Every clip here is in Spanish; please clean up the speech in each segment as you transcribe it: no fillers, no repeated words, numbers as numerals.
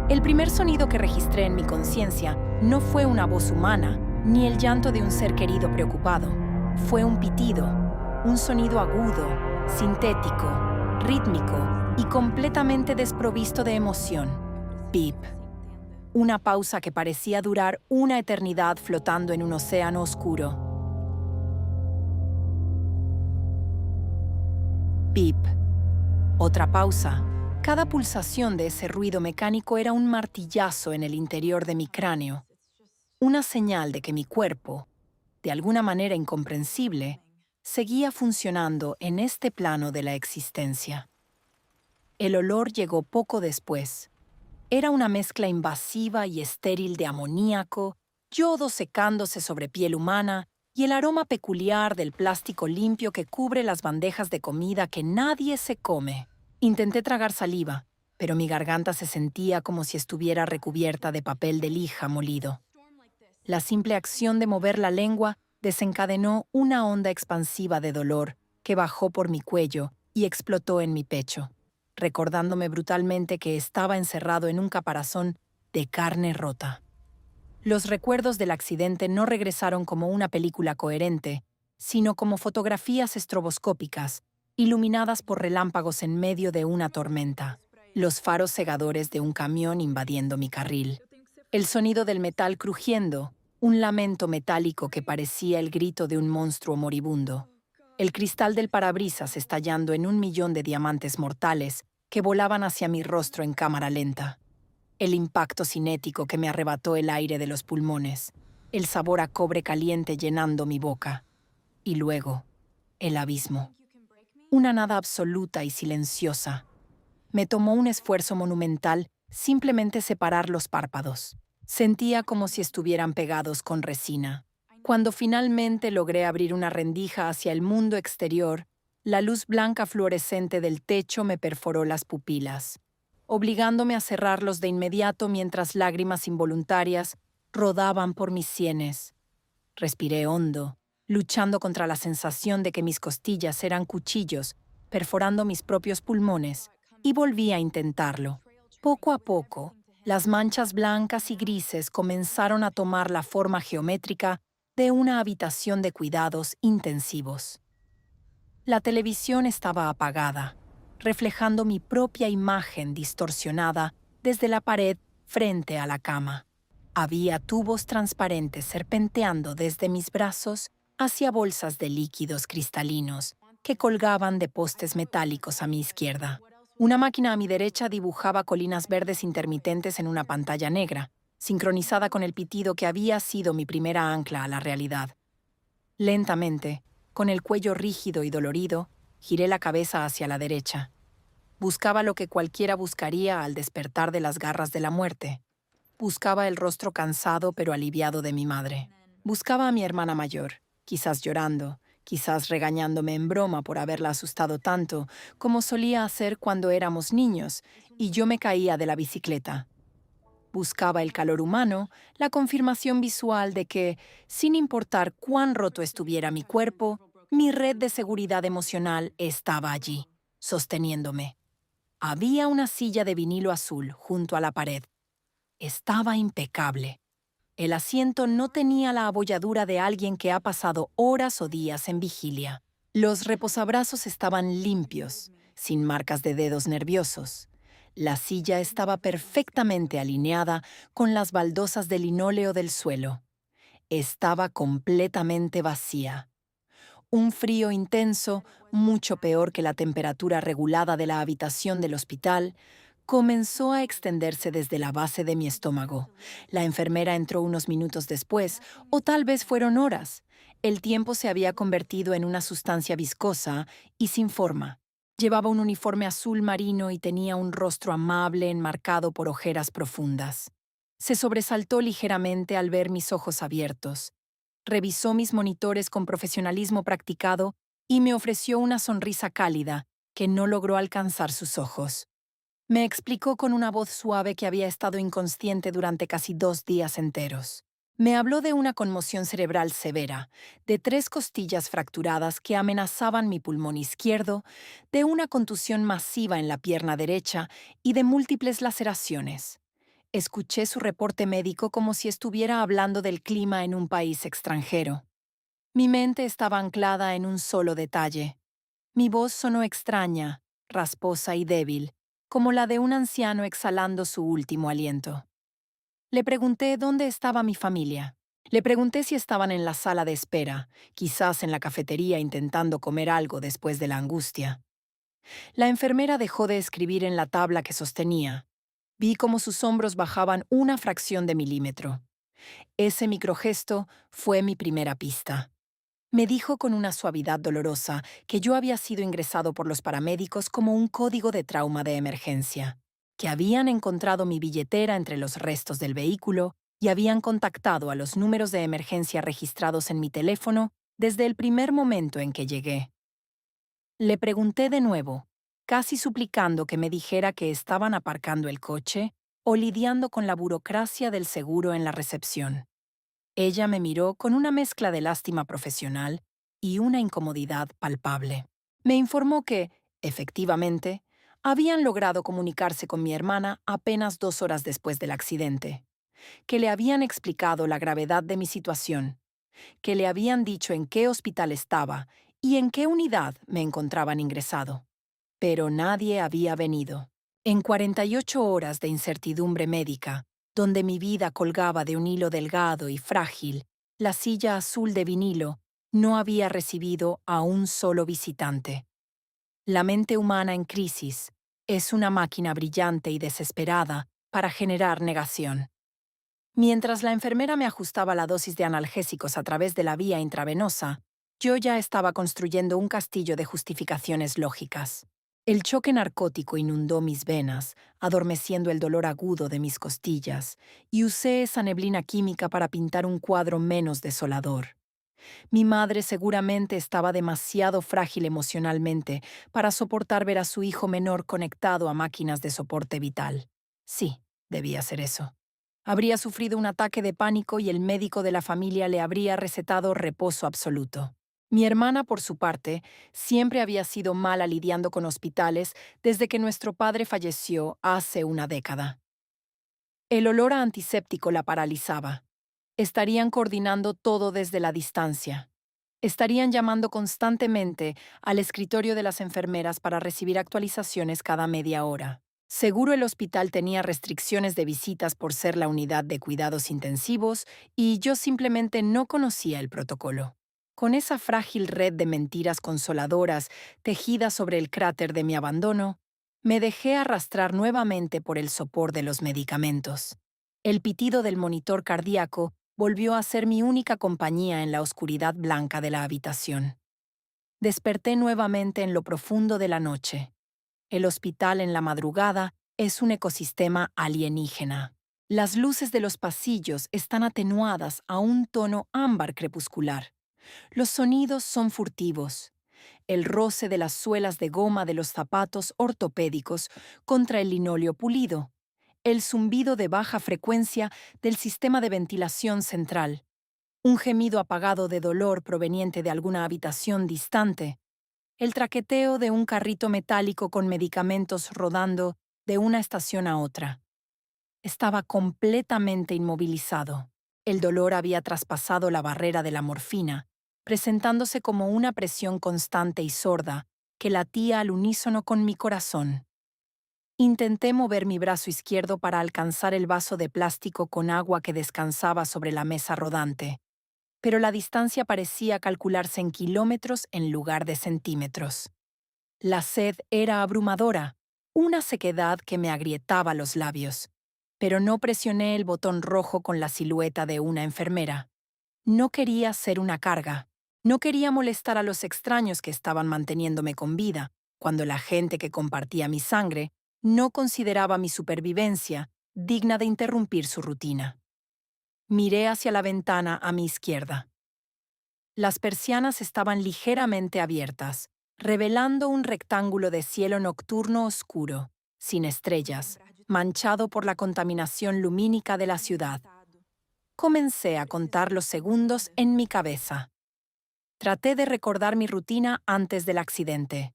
El primer sonido que registré en mi conciencia no fue una voz humana, ni el llanto de un ser querido preocupado. Fue un pitido, un sonido agudo, sintético, rítmico y completamente desprovisto de emoción. Pip. Una pausa que parecía durar una eternidad flotando en un océano oscuro. Pip. Otra pausa. Cada pulsación de ese ruido mecánico era un martillazo en el interior de mi cráneo. Una señal de que mi cuerpo, de alguna manera incomprensible, seguía funcionando en este plano de la existencia. El olor llegó poco después. Era una mezcla invasiva y estéril de amoníaco, yodo secándose sobre piel humana y el aroma peculiar del plástico limpio que cubre las bandejas de comida que nadie se come. Intenté tragar saliva, pero mi garganta se sentía como si estuviera recubierta de papel de lija molido. La simple acción de mover la lengua desencadenó una onda expansiva de dolor que bajó por mi cuello y explotó en mi pecho, recordándome brutalmente que estaba encerrado en un caparazón de carne rota. Los recuerdos del accidente no regresaron como una película coherente, sino como fotografías estroboscópicas, iluminadas por relámpagos en medio de una tormenta, los faros cegadores de un camión invadiendo mi carril, el sonido del metal crujiendo, un lamento metálico que parecía el grito de un monstruo moribundo, el cristal del parabrisas estallando en 1.000.000 de diamantes mortales que volaban hacia mi rostro en cámara lenta, el impacto cinético que me arrebató el aire de los pulmones, el sabor a cobre caliente llenando mi boca, y luego, el abismo. Una nada absoluta y silenciosa. Me tomó un esfuerzo monumental simplemente separar los párpados. Sentía como si estuvieran pegados con resina. Cuando finalmente logré abrir una rendija hacia el mundo exterior, la luz blanca fluorescente del techo me perforó las pupilas, obligándome a cerrarlos de inmediato mientras lágrimas involuntarias rodaban por mis sienes. Respiré hondo, luchando contra la sensación de que mis costillas eran cuchillos, perforando mis propios pulmones, y volví a intentarlo. Poco a poco, las manchas blancas y grises comenzaron a tomar la forma geométrica de una habitación de cuidados intensivos. La televisión estaba apagada, reflejando mi propia imagen distorsionada desde la pared frente a la cama. Había tubos transparentes serpenteando desde mis brazos hacia bolsas de líquidos cristalinos que colgaban de postes metálicos a mi izquierda. Una máquina a mi derecha dibujaba colinas verdes intermitentes en una pantalla negra, sincronizada con el pitido que había sido mi primera ancla a la realidad. Lentamente, con el cuello rígido y dolorido, giré la cabeza hacia la derecha. Buscaba lo que cualquiera buscaría al despertar de las garras de la muerte. Buscaba el rostro cansado pero aliviado de mi madre. Buscaba a mi hermana mayor, quizás llorando, quizás regañándome en broma por haberla asustado tanto, como solía hacer cuando éramos niños, y yo me caía de la bicicleta. Buscaba el calor humano, la confirmación visual de que, sin importar cuán roto estuviera mi cuerpo, mi red de seguridad emocional estaba allí, sosteniéndome. Había una silla de vinilo azul junto a la pared. Estaba impecable. El asiento no tenía la abolladura de alguien que ha pasado horas o días en vigilia. Los reposabrazos estaban limpios, sin marcas de dedos nerviosos. La silla estaba perfectamente alineada con las baldosas de linóleo del suelo. Estaba completamente vacía. Un frío intenso, mucho peor que la temperatura regulada de la habitación del hospital, comenzó a extenderse desde la base de mi estómago. La enfermera entró unos minutos después, o tal vez fueron horas. El tiempo se había convertido en una sustancia viscosa y sin forma. Llevaba un uniforme azul marino y tenía un rostro amable enmarcado por ojeras profundas. Se sobresaltó ligeramente al ver mis ojos abiertos. Revisó mis monitores con profesionalismo practicado y me ofreció una sonrisa cálida que no logró alcanzar sus ojos. Me explicó con una voz suave que había estado inconsciente durante casi 2 días enteros. Me habló de una conmoción cerebral severa, de 3 costillas fracturadas que amenazaban mi pulmón izquierdo, de una contusión masiva en la pierna derecha y de múltiples laceraciones. Escuché su reporte médico como si estuviera hablando del clima en un país extranjero. Mi mente estaba anclada en un solo detalle. Mi voz sonó extraña, rasposa y débil, como la de un anciano exhalando su último aliento. Le pregunté dónde estaba mi familia. Le pregunté si estaban en la sala de espera, quizás en la cafetería intentando comer algo después de la angustia. La enfermera dejó de escribir en la tabla que sostenía. Vi cómo sus hombros bajaban una fracción de milímetro. Ese microgesto fue mi primera pista. Me dijo con una suavidad dolorosa que yo había sido ingresado por los paramédicos como un código de trauma de emergencia, que habían encontrado mi billetera entre los restos del vehículo y habían contactado a los números de emergencia registrados en mi teléfono desde el primer momento en que llegué. Le pregunté de nuevo, casi suplicando que me dijera que estaban aparcando el coche o lidiando con la burocracia del seguro en la recepción. Ella me miró con una mezcla de lástima profesional y una incomodidad palpable. Me informó que, efectivamente, habían logrado comunicarse con mi hermana apenas 2 horas después del accidente, que le habían explicado la gravedad de mi situación, que le habían dicho en qué hospital estaba y en qué unidad me encontraban ingresado. Pero nadie había venido. En 48 horas de incertidumbre médica, donde mi vida colgaba de un hilo delgado y frágil, la silla azul de vinilo no había recibido a un solo visitante. La mente humana en crisis es una máquina brillante y desesperada para generar negación. Mientras la enfermera me ajustaba la dosis de analgésicos a través de la vía intravenosa, yo ya estaba construyendo un castillo de justificaciones lógicas. El choque narcótico inundó mis venas, adormeciendo el dolor agudo de mis costillas, y usé esa neblina química para pintar un cuadro menos desolador. Mi madre seguramente estaba demasiado frágil emocionalmente para soportar ver a su hijo menor conectado a máquinas de soporte vital. Sí, debía ser eso. Habría sufrido un ataque de pánico y el médico de la familia le habría recetado reposo absoluto. Mi hermana, por su parte, siempre había sido mala lidiando con hospitales desde que nuestro padre falleció hace una década. El olor a antiséptico la paralizaba. Estarían coordinando todo desde la distancia. Estarían llamando constantemente al escritorio de las enfermeras para recibir actualizaciones cada media hora. Seguro el hospital tenía restricciones de visitas por ser la unidad de cuidados intensivos y yo simplemente no conocía el protocolo. Con esa frágil red de mentiras consoladoras tejida sobre el cráter de mi abandono, me dejé arrastrar nuevamente por el sopor de los medicamentos. El pitido del monitor cardíaco volvió a ser mi única compañía en la oscuridad blanca de la habitación. Desperté nuevamente en lo profundo de la noche. El hospital en la madrugada es un ecosistema alienígena. Las luces de los pasillos están atenuadas a un tono ámbar crepuscular. Los sonidos son furtivos. El roce de las suelas de goma de los zapatos ortopédicos contra el linóleo pulido. El zumbido de baja frecuencia del sistema de ventilación central. Un gemido apagado de dolor proveniente de alguna habitación distante. El traqueteo de un carrito metálico con medicamentos rodando de una estación a otra. Estaba completamente inmovilizado. El dolor había traspasado la barrera de la morfina, presentándose como una presión constante y sorda que latía al unísono con mi corazón. Intenté mover mi brazo izquierdo para alcanzar el vaso de plástico con agua que descansaba sobre la mesa rodante, pero la distancia parecía calcularse en kilómetros en lugar de centímetros. La sed era abrumadora, una sequedad que me agrietaba los labios, pero no presioné el botón rojo con la silueta de una enfermera. No quería ser una carga. No quería molestar a los extraños que estaban manteniéndome con vida, cuando la gente que compartía mi sangre no consideraba mi supervivencia digna de interrumpir su rutina. Miré hacia la ventana a mi izquierda. Las persianas estaban ligeramente abiertas, revelando un rectángulo de cielo nocturno oscuro, sin estrellas, manchado por la contaminación lumínica de la ciudad. Comencé a contar los segundos en mi cabeza. Traté de recordar mi rutina antes del accidente.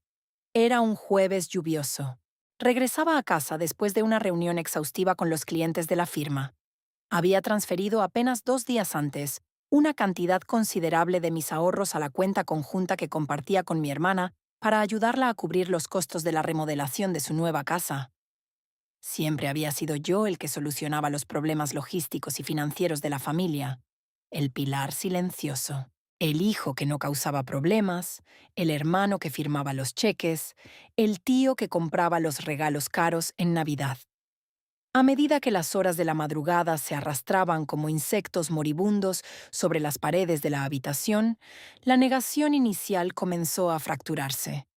Era un jueves lluvioso. Regresaba a casa después de una reunión exhaustiva con los clientes de la firma. Había transferido apenas 2 días antes una cantidad considerable de mis ahorros a la cuenta conjunta que compartía con mi hermana para ayudarla a cubrir los costos de la remodelación de su nueva casa. Siempre había sido yo el que solucionaba los problemas logísticos y financieros de la familia. El pilar silencioso. El hijo que no causaba problemas, el hermano que firmaba los cheques, el tío que compraba los regalos caros en Navidad. A medida que las horas de la madrugada se arrastraban como insectos moribundos sobre las paredes de la habitación, la negación inicial comenzó a fracturarse.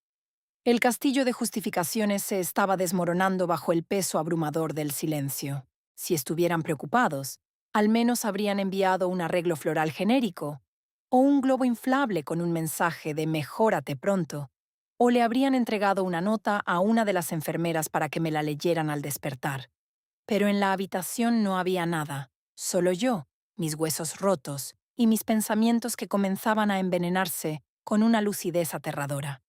El castillo de justificaciones se estaba desmoronando bajo el peso abrumador del silencio. Si estuvieran preocupados, al menos habrían enviado un arreglo floral genérico, o un globo inflable con un mensaje de «mejórate pronto», o le habrían entregado una nota a una de las enfermeras para que me la leyeran al despertar. Pero en la habitación no había nada, solo yo, mis huesos rotos y mis pensamientos que comenzaban a envenenarse con una lucidez aterradora.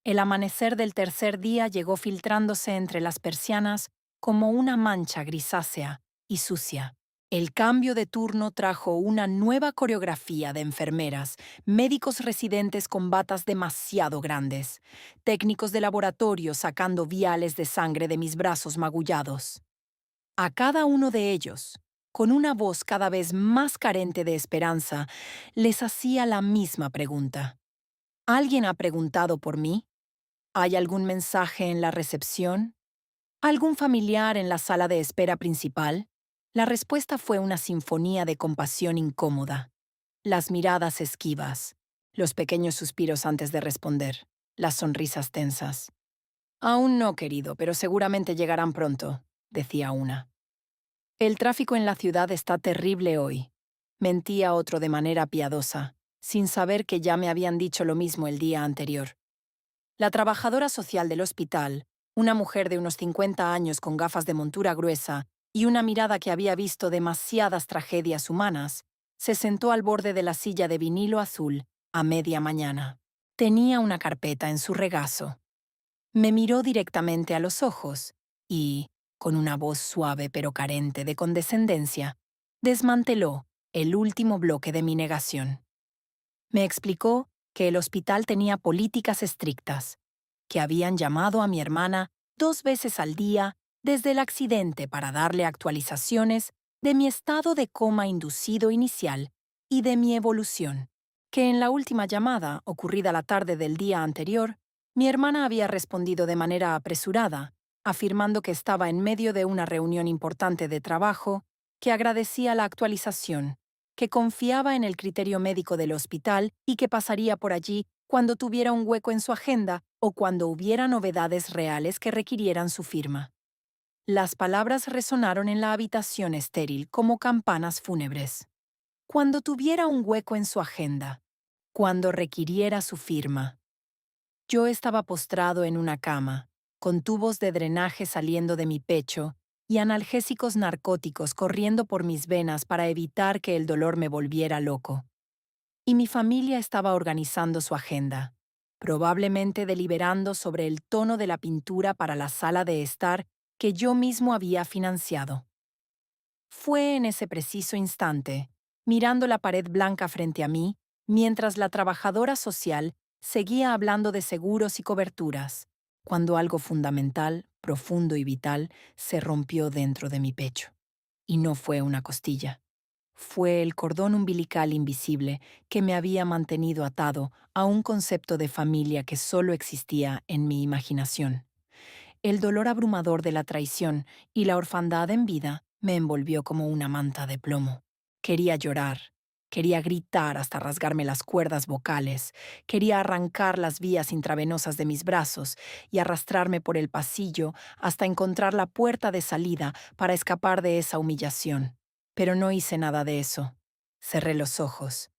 El amanecer del tercer día llegó filtrándose entre las persianas como una mancha grisácea y sucia. El cambio de turno trajo una nueva coreografía de enfermeras, médicos residentes con batas demasiado grandes, técnicos de laboratorio sacando viales de sangre de mis brazos magullados. A cada uno de ellos, con una voz cada vez más carente de esperanza, les hacía la misma pregunta. ¿Alguien ha preguntado por mí? ¿Hay algún mensaje en la recepción? ¿Algún familiar en la sala de espera principal? La respuesta fue una sinfonía de compasión incómoda. Las miradas esquivas, los pequeños suspiros antes de responder, las sonrisas tensas. Aún no, querido, pero seguramente llegarán pronto, decía una. El tráfico en la ciudad está terrible hoy, mentía otro de manera piadosa, sin saber que ya me habían dicho lo mismo el día anterior. La trabajadora social del hospital, una mujer de unos 50 años con gafas de montura gruesa y una mirada que había visto demasiadas tragedias humanas, se sentó al borde de la silla de vinilo azul a media mañana. Tenía una carpeta en su regazo. Me miró directamente a los ojos y, con una voz suave pero carente de condescendencia, desmanteló el último bloque de mi negación. Me explicó que el hospital tenía políticas estrictas, que habían llamado a mi hermana 2 veces al día desde el accidente para darle actualizaciones de mi estado de coma inducido inicial y de mi evolución, que en la última llamada, ocurrida la tarde del día anterior, mi hermana había respondido de manera apresurada, afirmando que estaba en medio de una reunión importante de trabajo, que agradecía la actualización, que confiaba en el criterio médico del hospital y que pasaría por allí cuando tuviera un hueco en su agenda o cuando hubiera novedades reales que requirieran su firma. Las palabras resonaron en la habitación estéril como campanas fúnebres. Cuando tuviera un hueco en su agenda, cuando requiriera su firma. Yo estaba postrado en una cama, con tubos de drenaje saliendo de mi pecho y analgésicos narcóticos corriendo por mis venas para evitar que el dolor me volviera loco. Y mi familia estaba organizando su agenda, probablemente deliberando sobre el tono de la pintura para la sala de estar que yo mismo había financiado. Fue en ese preciso instante, mirando la pared blanca frente a mí, mientras la trabajadora social seguía hablando de seguros y coberturas, cuando algo fundamental, profundo y vital se rompió dentro de mi pecho. Y no fue una costilla. Fue el cordón umbilical invisible que me había mantenido atado a un concepto de familia que solo existía en mi imaginación. El dolor abrumador de la traición y la orfandad en vida me envolvió como una manta de plomo. Quería llorar, quería gritar hasta rasgarme las cuerdas vocales, quería arrancar las vías intravenosas de mis brazos y arrastrarme por el pasillo hasta encontrar la puerta de salida para escapar de esa humillación. Pero no hice nada de eso. Cerré los ojos.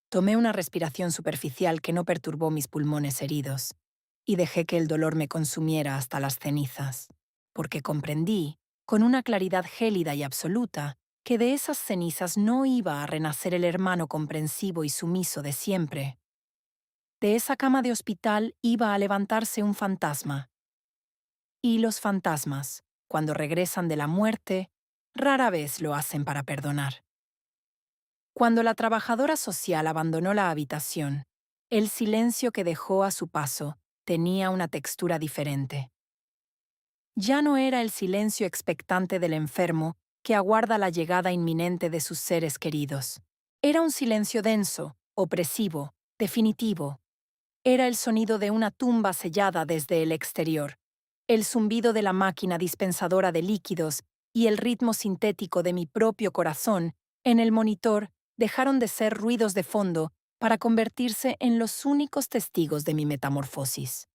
Tomé una respiración superficial que no perturbó mis pulmones heridos y dejé que el dolor me consumiera hasta las cenizas, porque comprendí, con una claridad gélida y absoluta, que de esas cenizas no iba a renacer el hermano comprensivo y sumiso de siempre. De esa cama de hospital iba a levantarse un fantasma, Y los fantasmas, cuando regresan de la muerte, rara vez lo hacen para perdonar. Cuando la trabajadora social abandonó la habitación, el silencio que dejó a su paso tenía una textura diferente. Ya no era el silencio expectante del enfermo que aguarda la llegada inminente de sus seres queridos. Era un silencio denso, opresivo, definitivo. Era el sonido de una tumba sellada desde el exterior, el zumbido de la máquina dispensadora de líquidos y el ritmo sintético de mi propio corazón en el monitor dejaron de ser ruidos de fondo para convertirse en los únicos testigos de mi metamorfosis.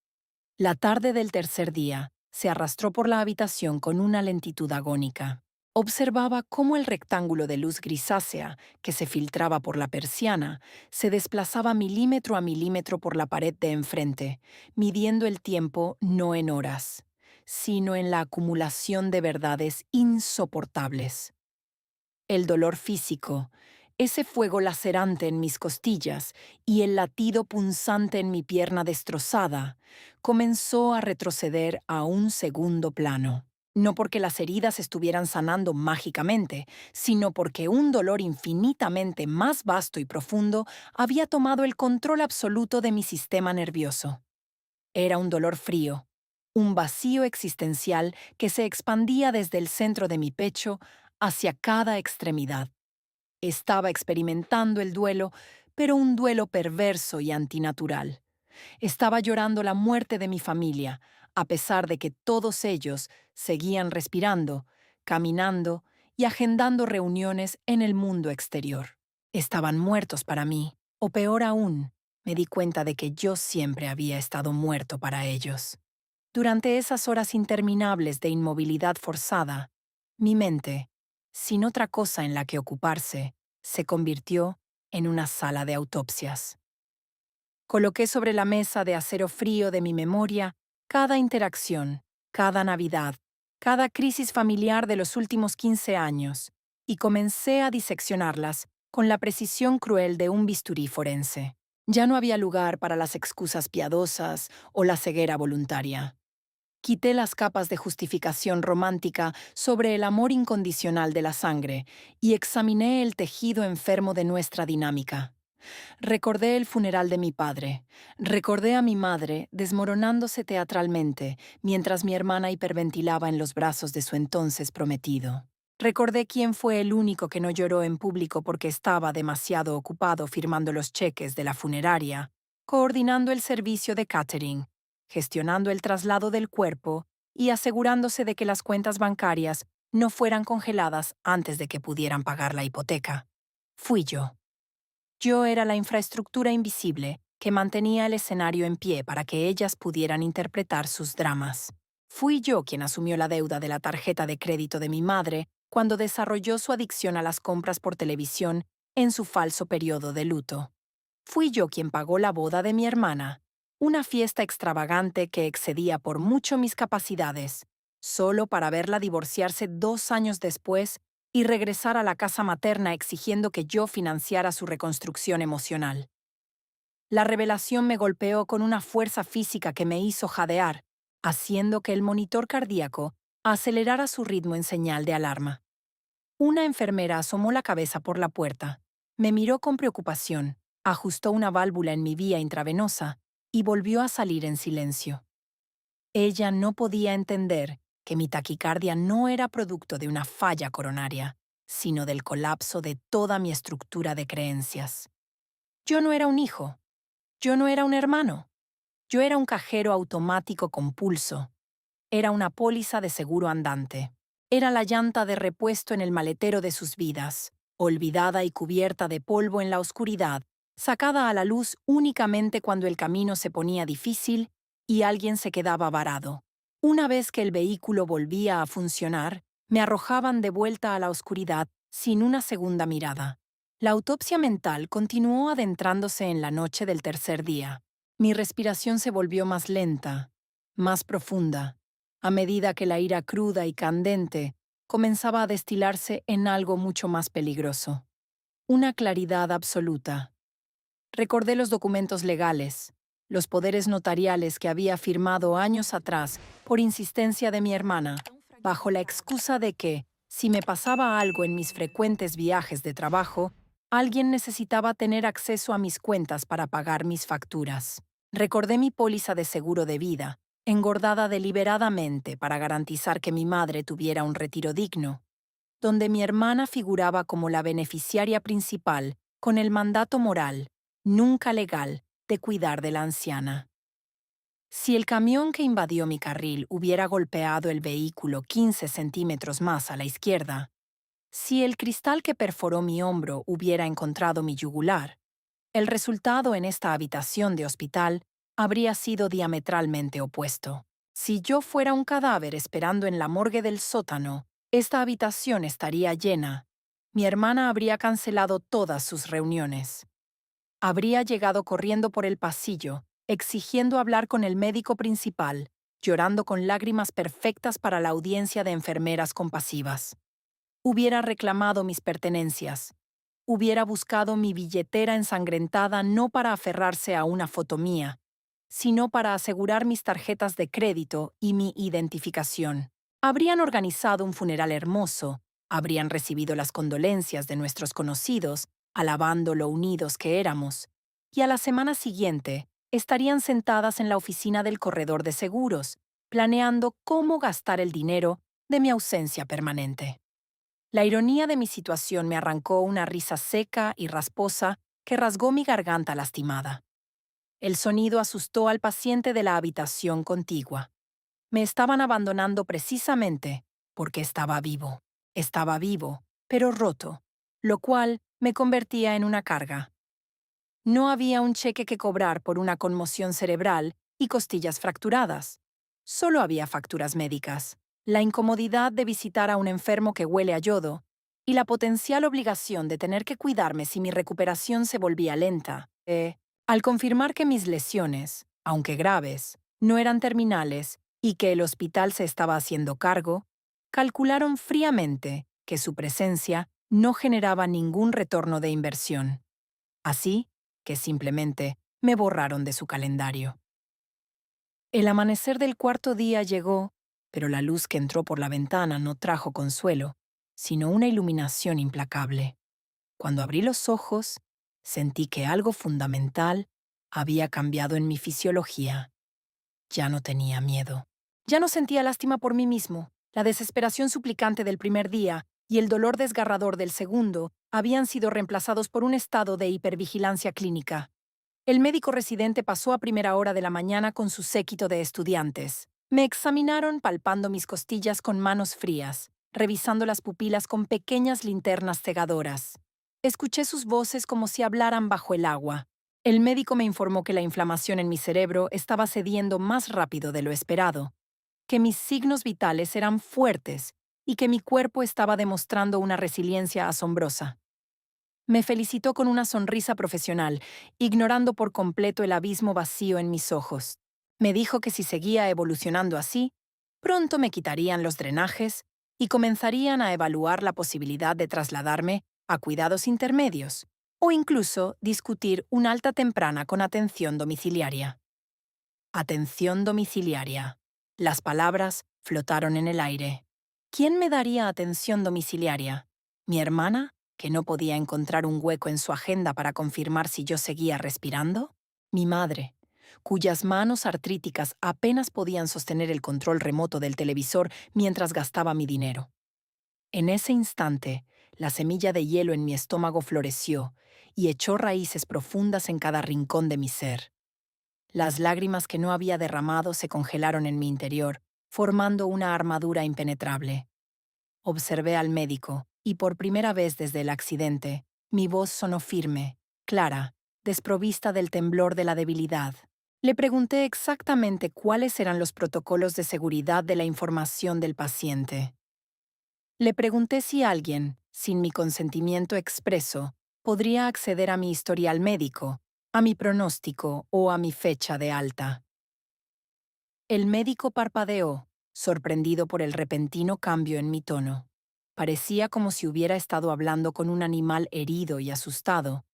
La tarde del tercer día se arrastró por la habitación con una lentitud agónica. Observaba cómo el rectángulo de luz grisácea que se filtraba por la persiana se desplazaba milímetro a milímetro por la pared de enfrente, midiendo el tiempo no en horas, sino en la acumulación de verdades insoportables. El dolor físico, ese fuego lacerante en mis costillas y el latido punzante en mi pierna destrozada, comenzó a retroceder a un segundo plano. No porque las heridas estuvieran sanando mágicamente, sino porque un dolor infinitamente más vasto y profundo había tomado el control absoluto de mi sistema nervioso. Era un dolor frío, un vacío existencial que se expandía desde el centro de mi pecho hacia cada extremidad. Estaba experimentando el duelo, pero un duelo perverso y antinatural. Estaba llorando la muerte de mi familia, a pesar de que todos ellos seguían respirando, caminando y agendando reuniones en el mundo exterior. Estaban muertos para mí, o peor aún, me di cuenta de que yo siempre había estado muerto para ellos. Durante esas horas interminables de inmovilidad forzada, mi mente, sin otra cosa en la que ocuparse, se convirtió en una sala de autopsias. Coloqué sobre la mesa de acero frío de mi memoria cada interacción, cada Navidad, cada crisis familiar de los últimos 15 años, y comencé a diseccionarlas con la precisión cruel de un bisturí forense. Ya no había lugar para las excusas piadosas o la ceguera voluntaria. Quité las capas de justificación romántica sobre el amor incondicional de la sangre y examiné el tejido enfermo de nuestra dinámica. Recordé el funeral de mi padre. Recordé a mi madre desmoronándose teatralmente mientras mi hermana hiperventilaba en los brazos de su entonces prometido. Recordé quién fue el único que no lloró en público porque estaba demasiado ocupado firmando los cheques de la funeraria, coordinando el servicio de catering, gestionando el traslado del cuerpo y asegurándose de que las cuentas bancarias no fueran congeladas antes de que pudieran pagar la hipoteca. Fui yo. Yo era la infraestructura invisible que mantenía el escenario en pie para que ellas pudieran interpretar sus dramas. Fui yo quien asumió la deuda de la tarjeta de crédito de mi madre cuando desarrolló su adicción a las compras por televisión en su falso periodo de luto. Fui yo quien pagó la boda de mi hermana, una fiesta extravagante que excedía por mucho mis capacidades, solo para verla divorciarse 2 años después y regresar a la casa materna exigiendo que yo financiara su reconstrucción emocional. La revelación me golpeó con una fuerza física que me hizo jadear, haciendo que el monitor cardíaco acelerara su ritmo en señal de alarma. Una enfermera asomó la cabeza por la puerta, me miró con preocupación, ajustó una válvula en mi vía intravenosa y volvió a salir en silencio. Ella no podía entender que mi taquicardia no era producto de una falla coronaria, sino del colapso de toda mi estructura de creencias. Yo no era un hijo, yo no era un hermano, yo era un cajero automático con pulso, era una póliza de seguro andante, era la llanta de repuesto en el maletero de sus vidas, olvidada y cubierta de polvo en la oscuridad, sacada a la luz únicamente cuando el camino se ponía difícil y alguien se quedaba varado. Una vez que el vehículo volvía a funcionar, me arrojaban de vuelta a la oscuridad sin una segunda mirada. La autopsia mental continuó adentrándose en la noche del tercer día. Mi respiración se volvió más lenta, más profunda, a medida que la ira cruda y candente comenzaba a destilarse en algo mucho más peligroso. Una claridad absoluta. Recordé los documentos legales, los poderes notariales que había firmado años atrás por insistencia de mi hermana, bajo la excusa de que, si me pasaba algo en mis frecuentes viajes de trabajo, alguien necesitaba tener acceso a mis cuentas para pagar mis facturas. Recordé mi póliza de seguro de vida, engordada deliberadamente para garantizar que mi madre tuviera un retiro digno, donde mi hermana figuraba como la beneficiaria principal, con el mandato moral, nunca legal, de cuidar de la anciana. Si el camión que invadió mi carril hubiera golpeado el vehículo 15 centímetros más a la izquierda, si el cristal que perforó mi hombro hubiera encontrado mi yugular, el resultado en esta habitación de hospital habría sido diametralmente opuesto. Si yo fuera un cadáver esperando en la morgue del sótano, esta habitación estaría llena. Mi hermana habría cancelado todas sus reuniones. Habría llegado corriendo por el pasillo, exigiendo hablar con el médico principal, llorando con lágrimas perfectas para la audiencia de enfermeras compasivas. Hubiera reclamado mis pertenencias. Hubiera buscado mi billetera ensangrentada no para aferrarse a una foto mía, sino para asegurar mis tarjetas de crédito y mi identificación. Habrían organizado un funeral hermoso, habrían recibido las condolencias de nuestros conocidos, alabando lo unidos que éramos, y a la semana siguiente estarían sentadas en la oficina del corredor de seguros, planeando cómo gastar el dinero de mi ausencia permanente. La ironía de mi situación me arrancó una risa seca y rasposa que rasgó mi garganta lastimada. El sonido asustó al paciente de la habitación contigua. Me estaban abandonando precisamente porque estaba vivo. Estaba vivo, pero roto, lo cual me convertía en una carga. No había un cheque que cobrar por una conmoción cerebral y costillas fracturadas. Solo había facturas médicas, la incomodidad de visitar a un enfermo que huele a yodo y la potencial obligación de tener que cuidarme si mi recuperación se volvía lenta. Al confirmar que mis lesiones, aunque graves, no eran terminales y que el hospital se estaba haciendo cargo, calcularon fríamente que su presencia no generaba ningún retorno de inversión. Así que simplemente me borraron de su calendario. El amanecer del cuarto día llegó, pero la luz que entró por la ventana no trajo consuelo, sino una iluminación implacable. Cuando abrí los ojos, sentí que algo fundamental había cambiado en mi fisiología. Ya no tenía miedo. Ya no sentía lástima por mí mismo. La desesperación suplicante del primer día y el dolor desgarrador del segundo habían sido reemplazados por un estado de hipervigilancia clínica. El médico residente pasó a primera hora de la mañana con su séquito de estudiantes. Me examinaron palpando mis costillas con manos frías, revisando las pupilas con pequeñas linternas cegadoras. Escuché sus voces como si hablaran bajo el agua. El médico me informó que la inflamación en mi cerebro estaba cediendo más rápido de lo esperado, que mis signos vitales eran fuertes y que mi cuerpo estaba demostrando una resiliencia asombrosa. Me felicitó con una sonrisa profesional, ignorando por completo el abismo vacío en mis ojos. Me dijo que si seguía evolucionando así, pronto me quitarían los drenajes y comenzarían a evaluar la posibilidad de trasladarme a cuidados intermedios o incluso discutir una alta temprana con atención domiciliaria. Atención domiciliaria. Las palabras flotaron en el aire. ¿Quién me daría atención domiciliaria? ¿Mi hermana, que no podía encontrar un hueco en su agenda para confirmar si yo seguía respirando? ¿Mi madre, cuyas manos artríticas apenas podían sostener el control remoto del televisor mientras gastaba mi dinero? En ese instante, la semilla de hielo en mi estómago floreció y echó raíces profundas en cada rincón de mi ser. Las lágrimas que no había derramado se congelaron en mi interior, formando una armadura impenetrable. Observé al médico, y por primera vez desde el accidente, mi voz sonó firme, clara, desprovista del temblor de la debilidad. Le pregunté exactamente cuáles eran los protocolos de seguridad de la información del paciente. Le pregunté si alguien, sin mi consentimiento expreso, podría acceder a mi historial médico, a mi pronóstico o a mi fecha de alta. El médico parpadeó, sorprendido por el repentino cambio en mi tono. Parecía como si hubiera estado hablando con un animal herido y asustado,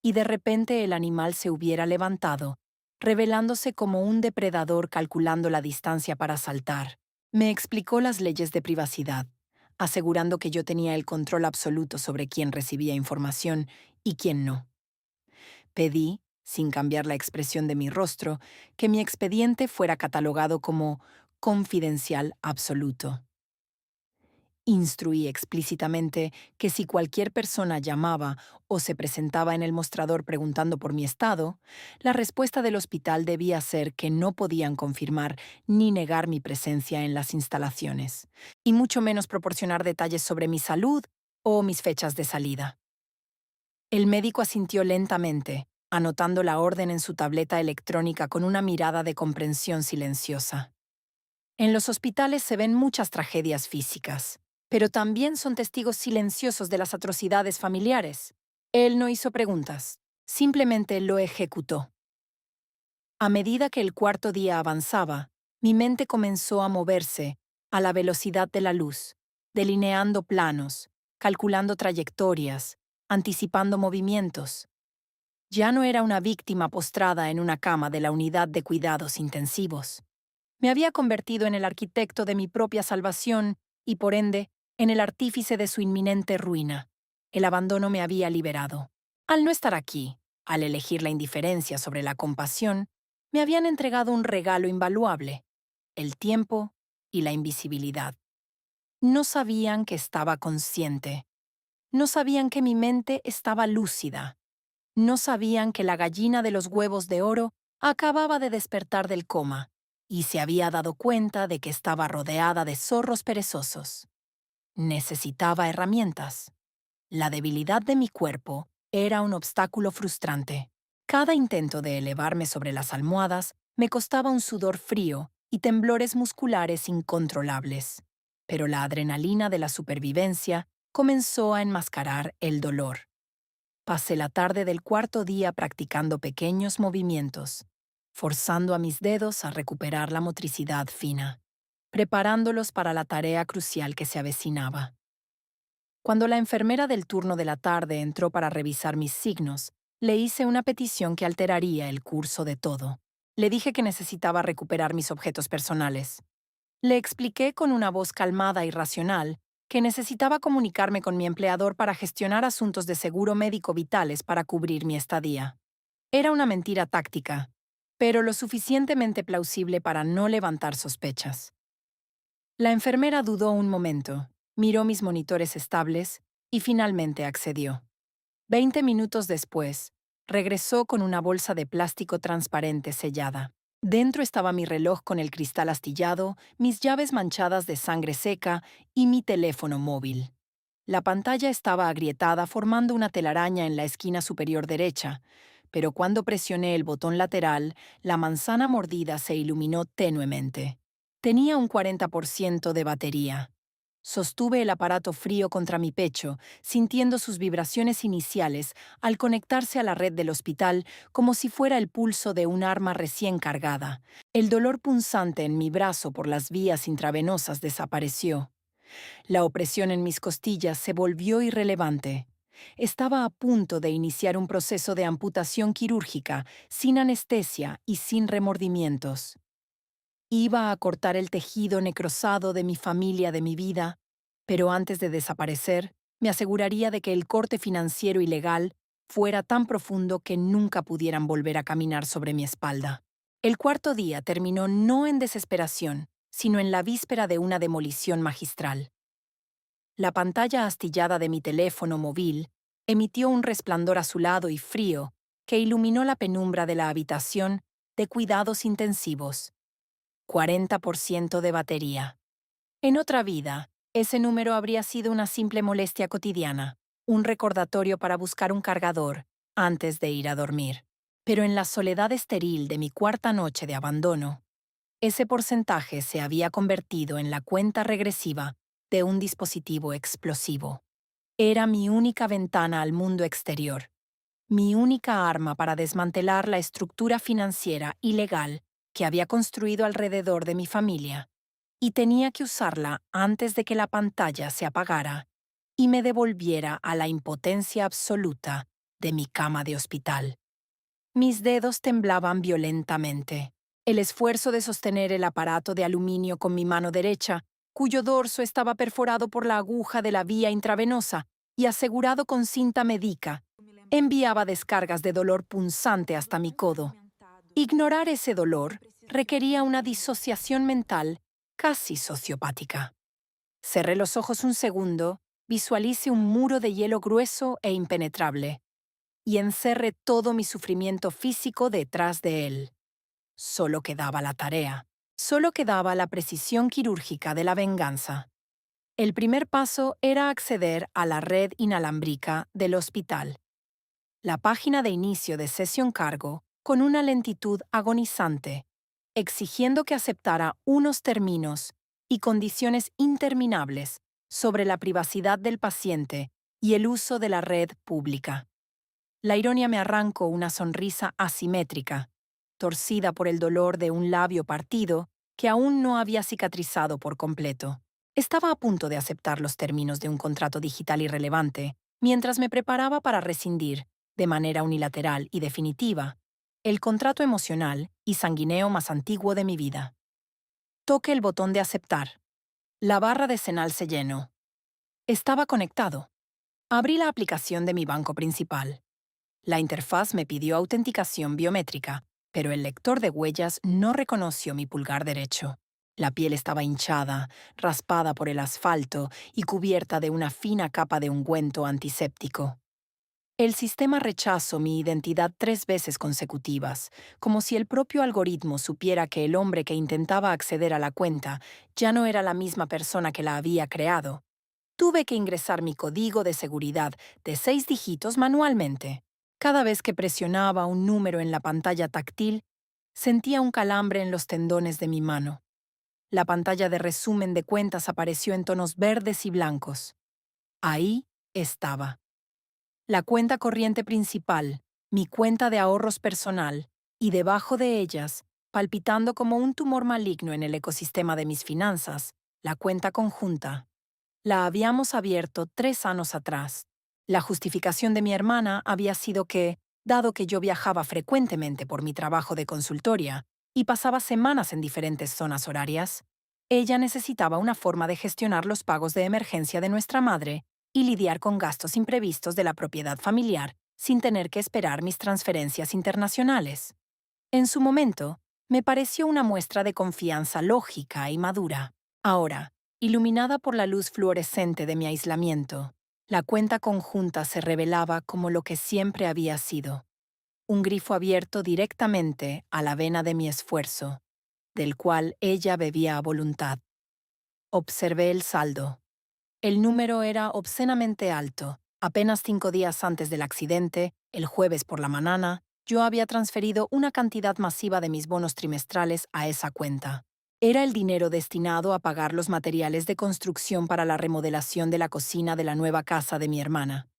y de repente el animal se hubiera levantado, revelándose como un depredador calculando la distancia para saltar. Me explicó las leyes de privacidad, asegurando que yo tenía el control absoluto sobre quién recibía información y quién no. Pedí, sin cambiar la expresión de mi rostro, que mi expediente fuera catalogado como confidencial absoluto. Instruí explícitamente que si cualquier persona llamaba o se presentaba en el mostrador preguntando por mi estado, la respuesta del hospital debía ser que no podían confirmar ni negar mi presencia en las instalaciones, y mucho menos proporcionar detalles sobre mi salud o mis fechas de salida. El médico asintió lentamente, anotando la orden en su tableta electrónica con una mirada de comprensión silenciosa. En los hospitales se ven muchas tragedias físicas, pero también son testigos silenciosos de las atrocidades familiares. Él no hizo preguntas, simplemente lo ejecutó. A medida que el cuarto día avanzaba, mi mente comenzó a moverse a la velocidad de la luz, delineando planos, calculando trayectorias, anticipando movimientos. Ya no era una víctima postrada en una cama de la unidad de cuidados intensivos. Me había convertido en el arquitecto de mi propia salvación y, por ende, en el artífice de su inminente ruina. El abandono me había liberado. Al no estar aquí, al elegir la indiferencia sobre la compasión, me habían entregado un regalo invaluable: el tiempo y la invisibilidad. No sabían que estaba consciente. No sabían que mi mente estaba lúcida. No sabían que la gallina de los huevos de oro acababa de despertar del coma y se había dado cuenta de que estaba rodeada de zorros perezosos. Necesitaba herramientas. La debilidad de mi cuerpo era un obstáculo frustrante. Cada intento de elevarme sobre las almohadas me costaba un sudor frío y temblores musculares incontrolables. Pero la adrenalina de la supervivencia comenzó a enmascarar el dolor. Pasé la tarde del cuarto día practicando pequeños movimientos, forzando a mis dedos a recuperar la motricidad fina, preparándolos para la tarea crucial que se avecinaba. Cuando la enfermera del turno de la tarde entró para revisar mis signos, le hice una petición que alteraría el curso de todo. Le dije que necesitaba recuperar mis objetos personales. Le expliqué con una voz calmada y racional que necesitaba comunicarme con mi empleador para gestionar asuntos de seguro médico vitales para cubrir mi estadía. Era una mentira táctica, pero lo suficientemente plausible para no levantar sospechas. La enfermera dudó un momento, miró mis monitores estables y finalmente accedió. 20 minutos después, regresó con una bolsa de plástico transparente sellada. Dentro estaba mi reloj con el cristal astillado, mis llaves manchadas de sangre seca y mi teléfono móvil. La pantalla estaba agrietada formando una telaraña en la esquina superior derecha, pero cuando presioné el botón lateral, la manzana mordida se iluminó tenuemente. Tenía un 40% de batería. Sostuve el aparato frío contra mi pecho, sintiendo sus vibraciones iniciales al conectarse a la red del hospital como si fuera el pulso de un arma recién cargada. El dolor punzante en mi brazo por las vías intravenosas desapareció. La opresión en mis costillas se volvió irrelevante. Estaba a punto de iniciar un proceso de amputación quirúrgica, sin anestesia y sin remordimientos. Iba a cortar el tejido necrosado de mi familia, de mi vida, pero antes de desaparecer, me aseguraría de que el corte financiero y legal fuera tan profundo que nunca pudieran volver a caminar sobre mi espalda. El cuarto día terminó no en desesperación, sino en la víspera de una demolición magistral. La pantalla astillada de mi teléfono móvil emitió un resplandor azulado y frío que iluminó la penumbra de la habitación de cuidados intensivos. 40% de batería. En otra vida, ese número habría sido una simple molestia cotidiana, un recordatorio para buscar un cargador antes de ir a dormir. Pero en la soledad estéril de mi cuarta noche de abandono, ese porcentaje se había convertido en la cuenta regresiva de un dispositivo explosivo. Era mi única ventana al mundo exterior, mi única arma para desmantelar la estructura financiera y legal que había construido alrededor de mi familia, y tenía que usarla antes de que la pantalla se apagara y me devolviera a la impotencia absoluta de mi cama de hospital. Mis dedos temblaban violentamente. El esfuerzo de sostener el aparato de aluminio con mi mano derecha, cuyo dorso estaba perforado por la aguja de la vía intravenosa y asegurado con cinta médica, enviaba descargas de dolor punzante hasta mi codo. Ignorar ese dolor requería una disociación mental casi sociopática. Cerré los ojos un segundo, visualicé un muro de hielo grueso e impenetrable, y encerré todo mi sufrimiento físico detrás de él. Solo quedaba la tarea, solo quedaba la precisión quirúrgica de la venganza. El primer paso era acceder a la red inalámbrica del hospital. La página de inicio de sesión cargo con una lentitud agonizante, exigiendo que aceptara unos términos y condiciones interminables sobre la privacidad del paciente y el uso de la red pública. La ironía me arrancó una sonrisa asimétrica, torcida por el dolor de un labio partido que aún no había cicatrizado por completo. Estaba a punto de aceptar los términos de un contrato digital irrelevante mientras me preparaba para rescindir, de manera unilateral y definitiva, el contrato emocional y sanguíneo más antiguo de mi vida. Toqué el botón de aceptar. La barra de señal se llenó. Estaba conectado. Abrí la aplicación de mi banco principal. La interfaz me pidió autenticación biométrica, pero el lector de huellas no reconoció mi pulgar derecho. La piel estaba hinchada, raspada por el asfalto y cubierta de una fina capa de ungüento antiséptico. El sistema rechazó mi identidad 3 veces consecutivas, como si el propio algoritmo supiera que el hombre que intentaba acceder a la cuenta ya no era la misma persona que la había creado. Tuve que ingresar mi código de seguridad de 6 dígitos manualmente. Cada vez que presionaba un número en la pantalla táctil, sentía un calambre en los tendones de mi mano. La pantalla de resumen de cuentas apareció en tonos verdes y blancos. Ahí estaba. La cuenta corriente principal, mi cuenta de ahorros personal, y debajo de ellas, palpitando como un tumor maligno en el ecosistema de mis finanzas, la cuenta conjunta. La habíamos abierto 3 años atrás. La justificación de mi hermana había sido que, dado que yo viajaba frecuentemente por mi trabajo de consultoria y pasaba semanas en diferentes zonas horarias, ella necesitaba una forma de gestionar los pagos de emergencia de nuestra madre y lidiar con gastos imprevistos de la propiedad familiar sin tener que esperar mis transferencias internacionales. En su momento, me pareció una muestra de confianza lógica y madura. Ahora, iluminada por la luz fluorescente de mi aislamiento, la cuenta conjunta se revelaba como lo que siempre había sido: un grifo abierto directamente a la vena de mi esfuerzo, del cual ella bebía a voluntad. Observé el saldo. El número era obscenamente alto. Apenas 5 días antes del accidente, el jueves por la mañana, yo había transferido una cantidad masiva de mis bonos trimestrales a esa cuenta. Era el dinero destinado a pagar los materiales de construcción para la remodelación de la cocina de la nueva casa de mi hermana.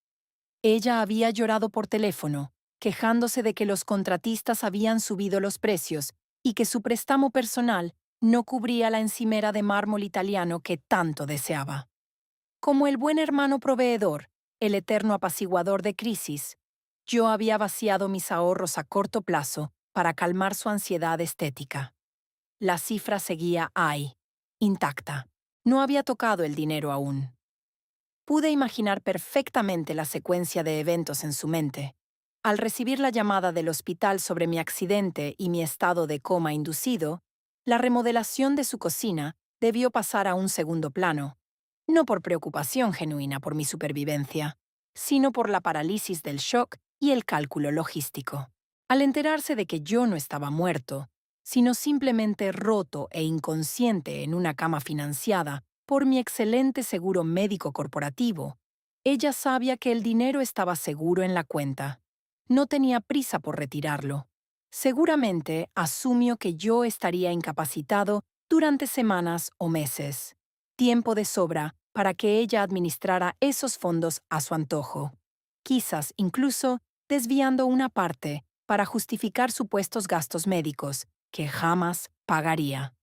Ella había llorado por teléfono, quejándose de que los contratistas habían subido los precios y que su préstamo personal no cubría la encimera de mármol italiano que tanto deseaba. Como el buen hermano proveedor, el eterno apaciguador de crisis, yo había vaciado mis ahorros a corto plazo para calmar su ansiedad estética. La cifra seguía ahí, intacta. No había tocado el dinero aún. Pude imaginar perfectamente la secuencia de eventos en su mente. Al recibir la llamada del hospital sobre mi accidente y mi estado de coma inducido, la remodelación de su cocina debió pasar a un segundo plano, no por preocupación genuina por mi supervivencia, sino por la parálisis del shock y el cálculo logístico. Al enterarse de que yo no estaba muerto, sino simplemente roto e inconsciente en una cama financiada por mi excelente seguro médico corporativo, ella sabía que el dinero estaba seguro en la cuenta. No tenía prisa por retirarlo. Seguramente asumió que yo estaría incapacitado durante semanas o meses. Tiempo de sobra para que ella administrara esos fondos a su antojo. Quizás incluso desviando una parte para justificar supuestos gastos médicos que jamás pagaría.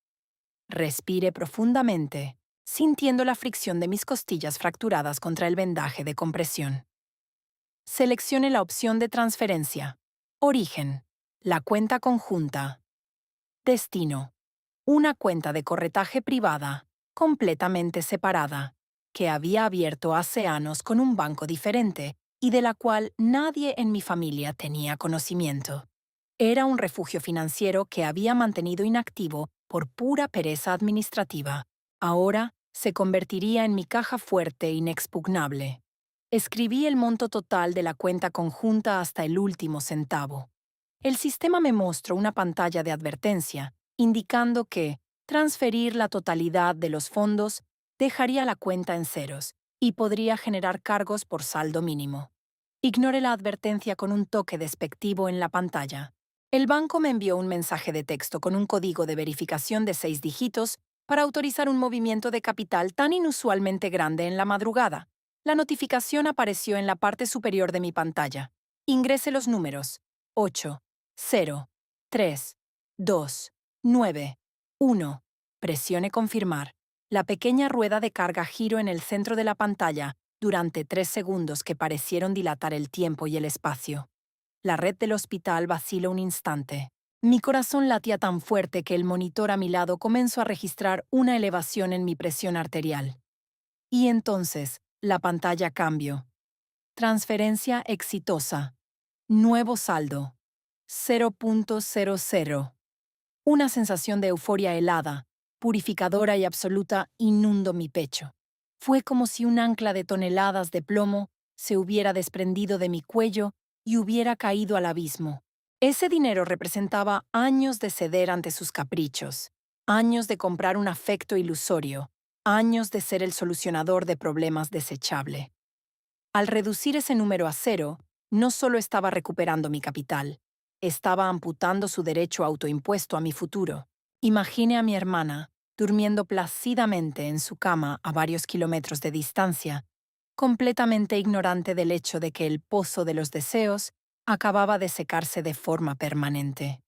Respiré profundamente, sintiendo la fricción de mis costillas fracturadas contra el vendaje de compresión. Seleccione la opción de transferencia. Origen. La cuenta conjunta. Destino. Una cuenta de corretaje privada, completamente separada, que había abierto hace años con un banco diferente y de la cual nadie en mi familia tenía conocimiento. Era un refugio financiero que había mantenido inactivo por pura pereza administrativa. Ahora se convertiría en mi caja fuerte e inexpugnable. Escribí el monto total de la cuenta conjunta hasta el último centavo. El sistema me mostró una pantalla de advertencia indicando que transferir la totalidad de los fondos dejaría la cuenta en ceros y podría generar cargos por saldo mínimo. Ignoré la advertencia con un toque despectivo en la pantalla. El banco me envió un mensaje de texto con un código de verificación de 6 dígitos para autorizar un movimiento de capital tan inusualmente grande en la madrugada. La notificación apareció en la parte superior de mi pantalla. Ingrese los números 8, 0, 3, 2, 9, 1. Presione confirmar. La pequeña rueda de carga giró en el centro de la pantalla durante 3 segundos que parecieron dilatar el tiempo y el espacio. La red del hospital vaciló un instante. Mi corazón latía tan fuerte que el monitor a mi lado comenzó a registrar una elevación en mi presión arterial. Y entonces, la pantalla cambió. Transferencia exitosa. Nuevo saldo. 0.00. Una sensación de euforia helada, purificadora y absoluta inundó mi pecho. Fue como si un ancla de toneladas de plomo se hubiera desprendido de mi cuello y hubiera caído al abismo. Ese dinero representaba años de ceder ante sus caprichos, años de comprar un afecto ilusorio, años de ser el solucionador de problemas desechable. Al reducir ese número a cero, no solo estaba recuperando mi capital, estaba amputando su derecho autoimpuesto a mi futuro. Imagine a mi hermana, durmiendo plácidamente en su cama a varios kilómetros de distancia, completamente ignorante del hecho de que el pozo de los deseos acababa de secarse de forma permanente.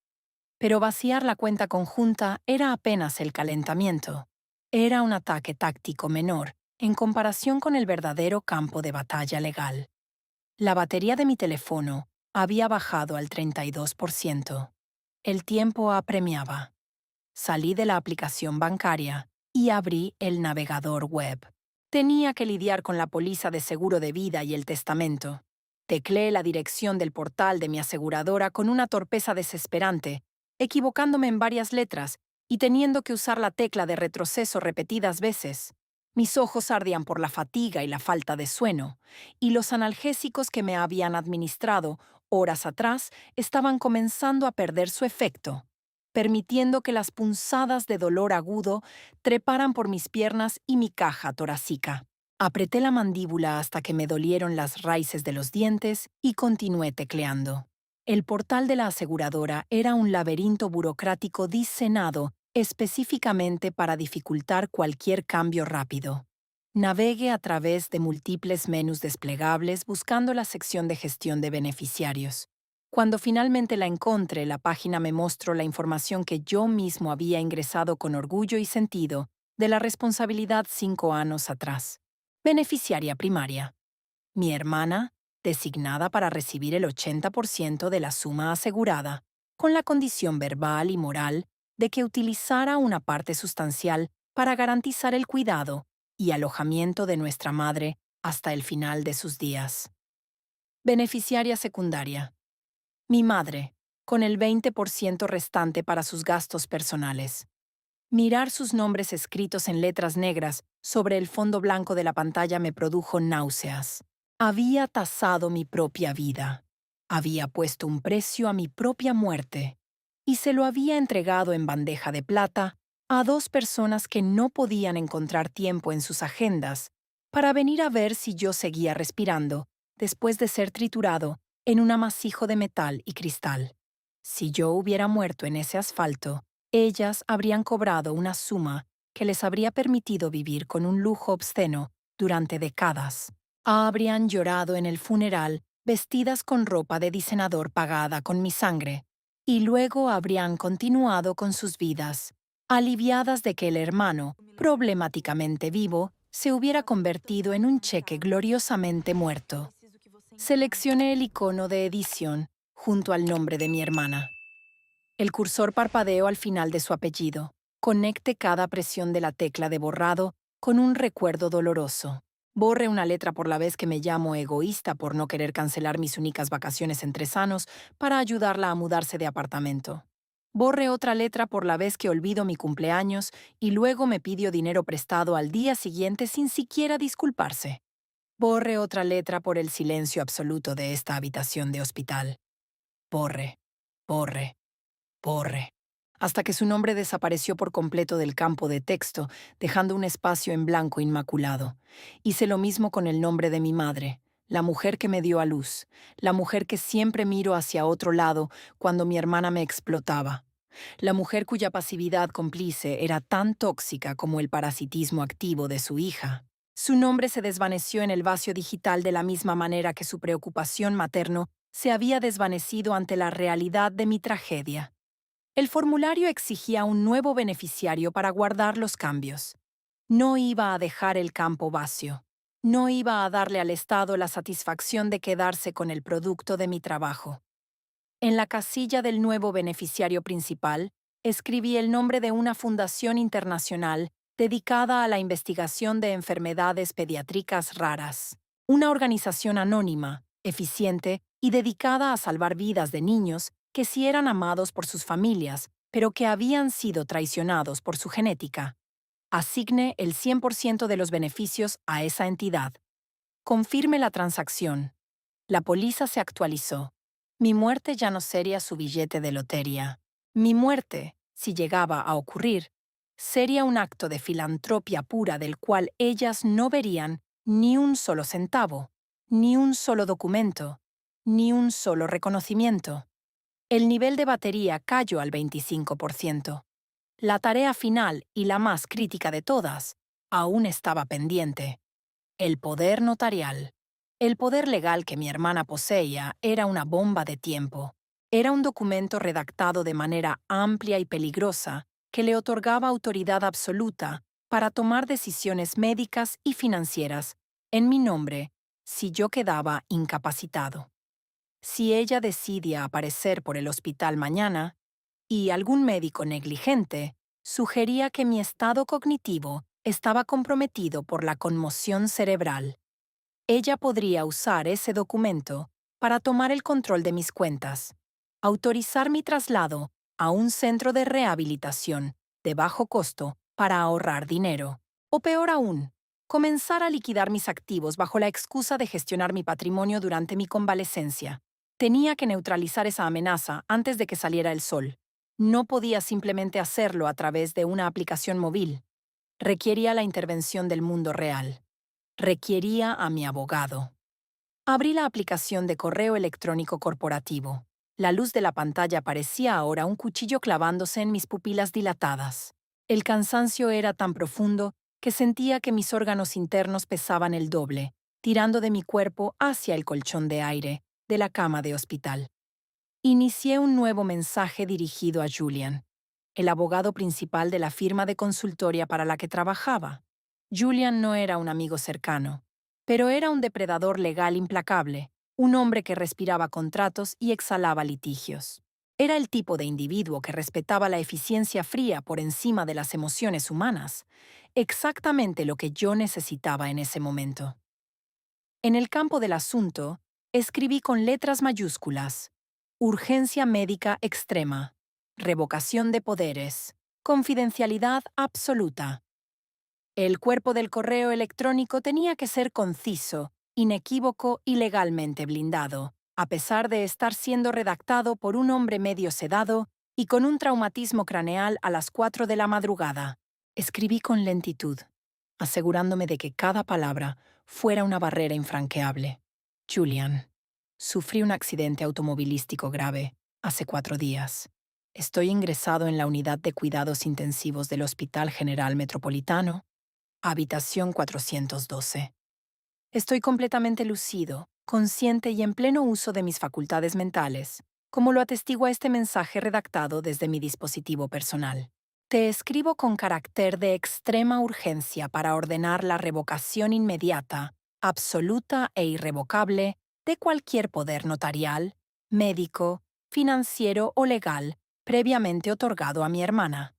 Pero vaciar la cuenta conjunta era apenas el calentamiento. Era un ataque táctico menor en comparación con el verdadero campo de batalla legal. La batería de mi teléfono había bajado al 32%. El tiempo apremiaba. Salí de la aplicación bancaria y abrí el navegador web. Tenía que lidiar con la póliza de seguro de vida y el testamento. Tecleé la dirección del portal de mi aseguradora con una torpeza desesperante, equivocándome en varias letras y teniendo que usar la tecla de retroceso repetidas veces. Mis ojos ardían por la fatiga y la falta de sueño, y los analgésicos que me habían administrado horas atrás estaban comenzando a perder su efecto, permitiendo que las punzadas de dolor agudo treparan por mis piernas y mi caja torácica. Apreté la mandíbula hasta que me dolieron las raíces de los dientes y continué tecleando. El portal de la aseguradora era un laberinto burocrático diseñado específicamente para dificultar cualquier cambio rápido. Navegué a través de múltiples menús desplegables buscando la sección de gestión de beneficiarios. Cuando finalmente la encontré, la página me mostró la información que yo mismo había ingresado con orgullo y sentido de la responsabilidad 5 años atrás. Beneficiaria primaria. Mi hermana, designada para recibir el 80% de la suma asegurada, con la condición verbal y moral de que utilizara una parte sustancial para garantizar el cuidado y alojamiento de nuestra madre hasta el final de sus días. Beneficiaria secundaria. Mi madre, con el 20% restante para sus gastos personales. Mirar sus nombres escritos en letras negras sobre el fondo blanco de la pantalla me produjo náuseas. Había tasado mi propia vida. Había puesto un precio a mi propia muerte. Y se lo había entregado en bandeja de plata a 2 personas que no podían encontrar tiempo en sus agendas para venir a ver si yo seguía respirando después de ser triturado en un amasijo de metal y cristal. Si yo hubiera muerto en ese asfalto, ellas habrían cobrado una suma que les habría permitido vivir con un lujo obsceno durante décadas. Habrían llorado en el funeral vestidas con ropa de diseñador pagada con mi sangre, y luego habrían continuado con sus vidas, aliviadas de que el hermano, problemáticamente vivo, se hubiera convertido en un cheque gloriosamente muerto. Seleccioné el icono de edición junto al nombre de mi hermana. El cursor parpadeó al final de su apellido. Conecte cada presión de la tecla de borrado con un recuerdo doloroso. Borre una letra por la vez que me llamo egoísta por no querer cancelar mis únicas vacaciones entre sanos para ayudarla a mudarse de apartamento. Borre otra letra por la vez que olvido mi cumpleaños y luego me pidió dinero prestado al día siguiente sin siquiera disculparse. Borre otra letra por el silencio absoluto de esta habitación de hospital. Borre, borre, borre, hasta que su nombre desapareció por completo del campo de texto, dejando un espacio en blanco inmaculado. Hice lo mismo con el nombre de mi madre, la mujer que me dio a luz, la mujer que siempre miro hacia otro lado cuando mi hermana me explotaba, la mujer cuya pasividad cómplice era tan tóxica como el parasitismo activo de su hija. Su nombre se desvaneció en el vacío digital de la misma manera que su preocupación materno se había desvanecido ante la realidad de mi tragedia. El formulario exigía un nuevo beneficiario para guardar los cambios. No iba a dejar el campo vacío. No iba a darle al Estado la satisfacción de quedarse con el producto de mi trabajo. En la casilla del nuevo beneficiario principal, escribí el nombre de una fundación internacional dedicada a la investigación de enfermedades pediátricas raras. Una organización anónima, eficiente y dedicada a salvar vidas de niños que sí eran amados por sus familias, pero que habían sido traicionados por su genética. Asigne el 100% de los beneficios a esa entidad. Confirme la transacción. La póliza se actualizó. Mi muerte ya no sería su billete de lotería. Mi muerte, si llegaba a ocurrir, sería un acto de filantropía pura del cual ellas no verían ni un solo centavo, ni un solo documento, ni un solo reconocimiento. El nivel de batería cayó al 25%. La tarea final y la más crítica de todas aún estaba pendiente. El poder notarial. El poder legal que mi hermana poseía era una bomba de tiempo. Era un documento redactado de manera amplia y peligrosa que le otorgaba autoridad absoluta para tomar decisiones médicas y financieras en mi nombre si yo quedaba incapacitado. Si ella decidía aparecer por el hospital mañana, y algún médico negligente sugería que mi estado cognitivo estaba comprometido por la conmoción cerebral, ella podría usar ese documento para tomar el control de mis cuentas, autorizar mi traslado a un centro de rehabilitación de bajo costo para ahorrar dinero, o peor aún, comenzar a liquidar mis activos bajo la excusa de gestionar mi patrimonio durante mi convalecencia. Tenía que neutralizar esa amenaza antes de que saliera el sol. No podía simplemente hacerlo a través de una aplicación móvil. Requería la intervención del mundo real. Requería a mi abogado. Abrí la aplicación de correo electrónico corporativo. La luz de la pantalla parecía ahora un cuchillo clavándose en mis pupilas dilatadas. El cansancio era tan profundo que sentía que mis órganos internos pesaban el doble, tirando de mi cuerpo hacia el colchón de aire de la cama de hospital. Inicié un nuevo mensaje dirigido a Julian, el abogado principal de la firma de consultoría para la que trabajaba. Julian no era un amigo cercano, pero era un depredador legal implacable, un hombre que respiraba contratos y exhalaba litigios. Era el tipo de individuo que respetaba la eficiencia fría por encima de las emociones humanas, exactamente lo que yo necesitaba en ese momento. En el campo del asunto, escribí con letras mayúsculas: urgencia médica extrema, revocación de poderes, confidencialidad absoluta. El cuerpo del correo electrónico tenía que ser conciso, inequívoco y legalmente blindado, a pesar de estar siendo redactado por un hombre medio sedado y con un traumatismo craneal a las 4 de la madrugada. Escribí con lentitud, asegurándome de que cada palabra fuera una barrera infranqueable. Julian, sufrí un accidente automovilístico grave hace 4 días. Estoy ingresado en la unidad de cuidados intensivos del Hospital General Metropolitano, habitación 412. Estoy completamente lucido, consciente y en pleno uso de mis facultades mentales, como lo atestigua este mensaje redactado desde mi dispositivo personal. Te escribo con carácter de extrema urgencia para ordenar la revocación inmediata, absoluta e irrevocable de cualquier poder notarial, médico, financiero o legal previamente otorgado a mi hermana.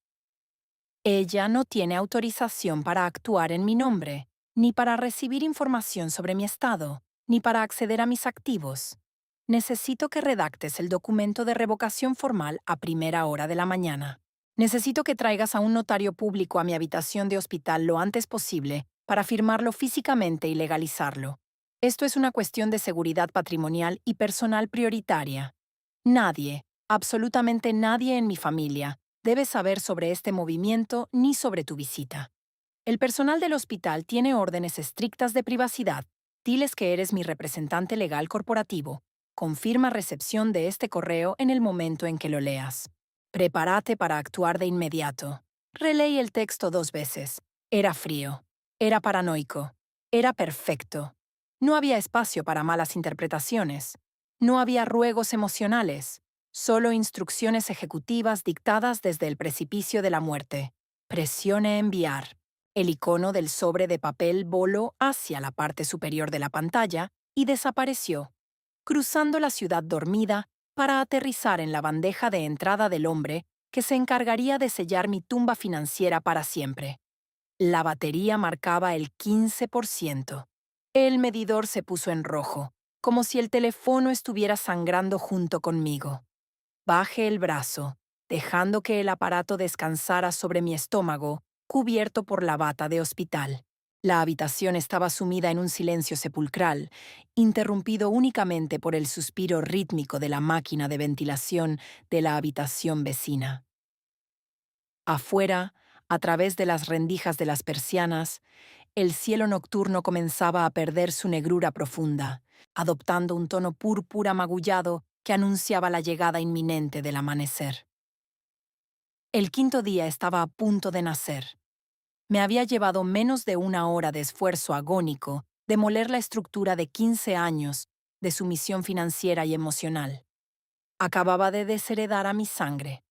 Ella no tiene autorización para actuar en mi nombre, ni para recibir información sobre mi estado, ni para acceder a mis activos. Necesito que redactes el documento de revocación formal a primera hora de la mañana. Necesito que traigas a un notario público a mi habitación de hospital lo antes posible para firmarlo físicamente y legalizarlo. Esto es una cuestión de seguridad patrimonial y personal prioritaria. Nadie, absolutamente nadie en mi familia, debe saber sobre este movimiento ni sobre tu visita. El personal del hospital tiene órdenes estrictas de privacidad. Diles que eres mi representante legal corporativo. Confirma recepción de este correo en el momento en que lo leas. Prepárate para actuar de inmediato. Releí el texto 2 veces. Era frío. Era paranoico. Era perfecto. No había espacio para malas interpretaciones. No había ruegos emocionales. Solo instrucciones ejecutivas dictadas desde el precipicio de la muerte. Presione enviar. El icono del sobre de papel voló hacia la parte superior de la pantalla y desapareció, cruzando la ciudad dormida para aterrizar en la bandeja de entrada del hombre que se encargaría de sellar mi tumba financiera para siempre. La batería marcaba el 15%. El medidor se puso en rojo, como si el teléfono estuviera sangrando junto conmigo. Bajé el brazo, dejando que el aparato descansara sobre mi estómago, cubierto por la bata de hospital. La habitación estaba sumida en un silencio sepulcral, interrumpido únicamente por el suspiro rítmico de la máquina de ventilación de la habitación vecina. Afuera, a través de las rendijas de las persianas, el cielo nocturno comenzaba a perder su negrura profunda, adoptando un tono púrpura magullado que anunciaba la llegada inminente del amanecer. El quinto día estaba a punto de nacer. Me había llevado menos de una hora de esfuerzo agónico demoler la estructura de 15 años de sumisión financiera y emocional. Acababa de desheredar a mi sangre.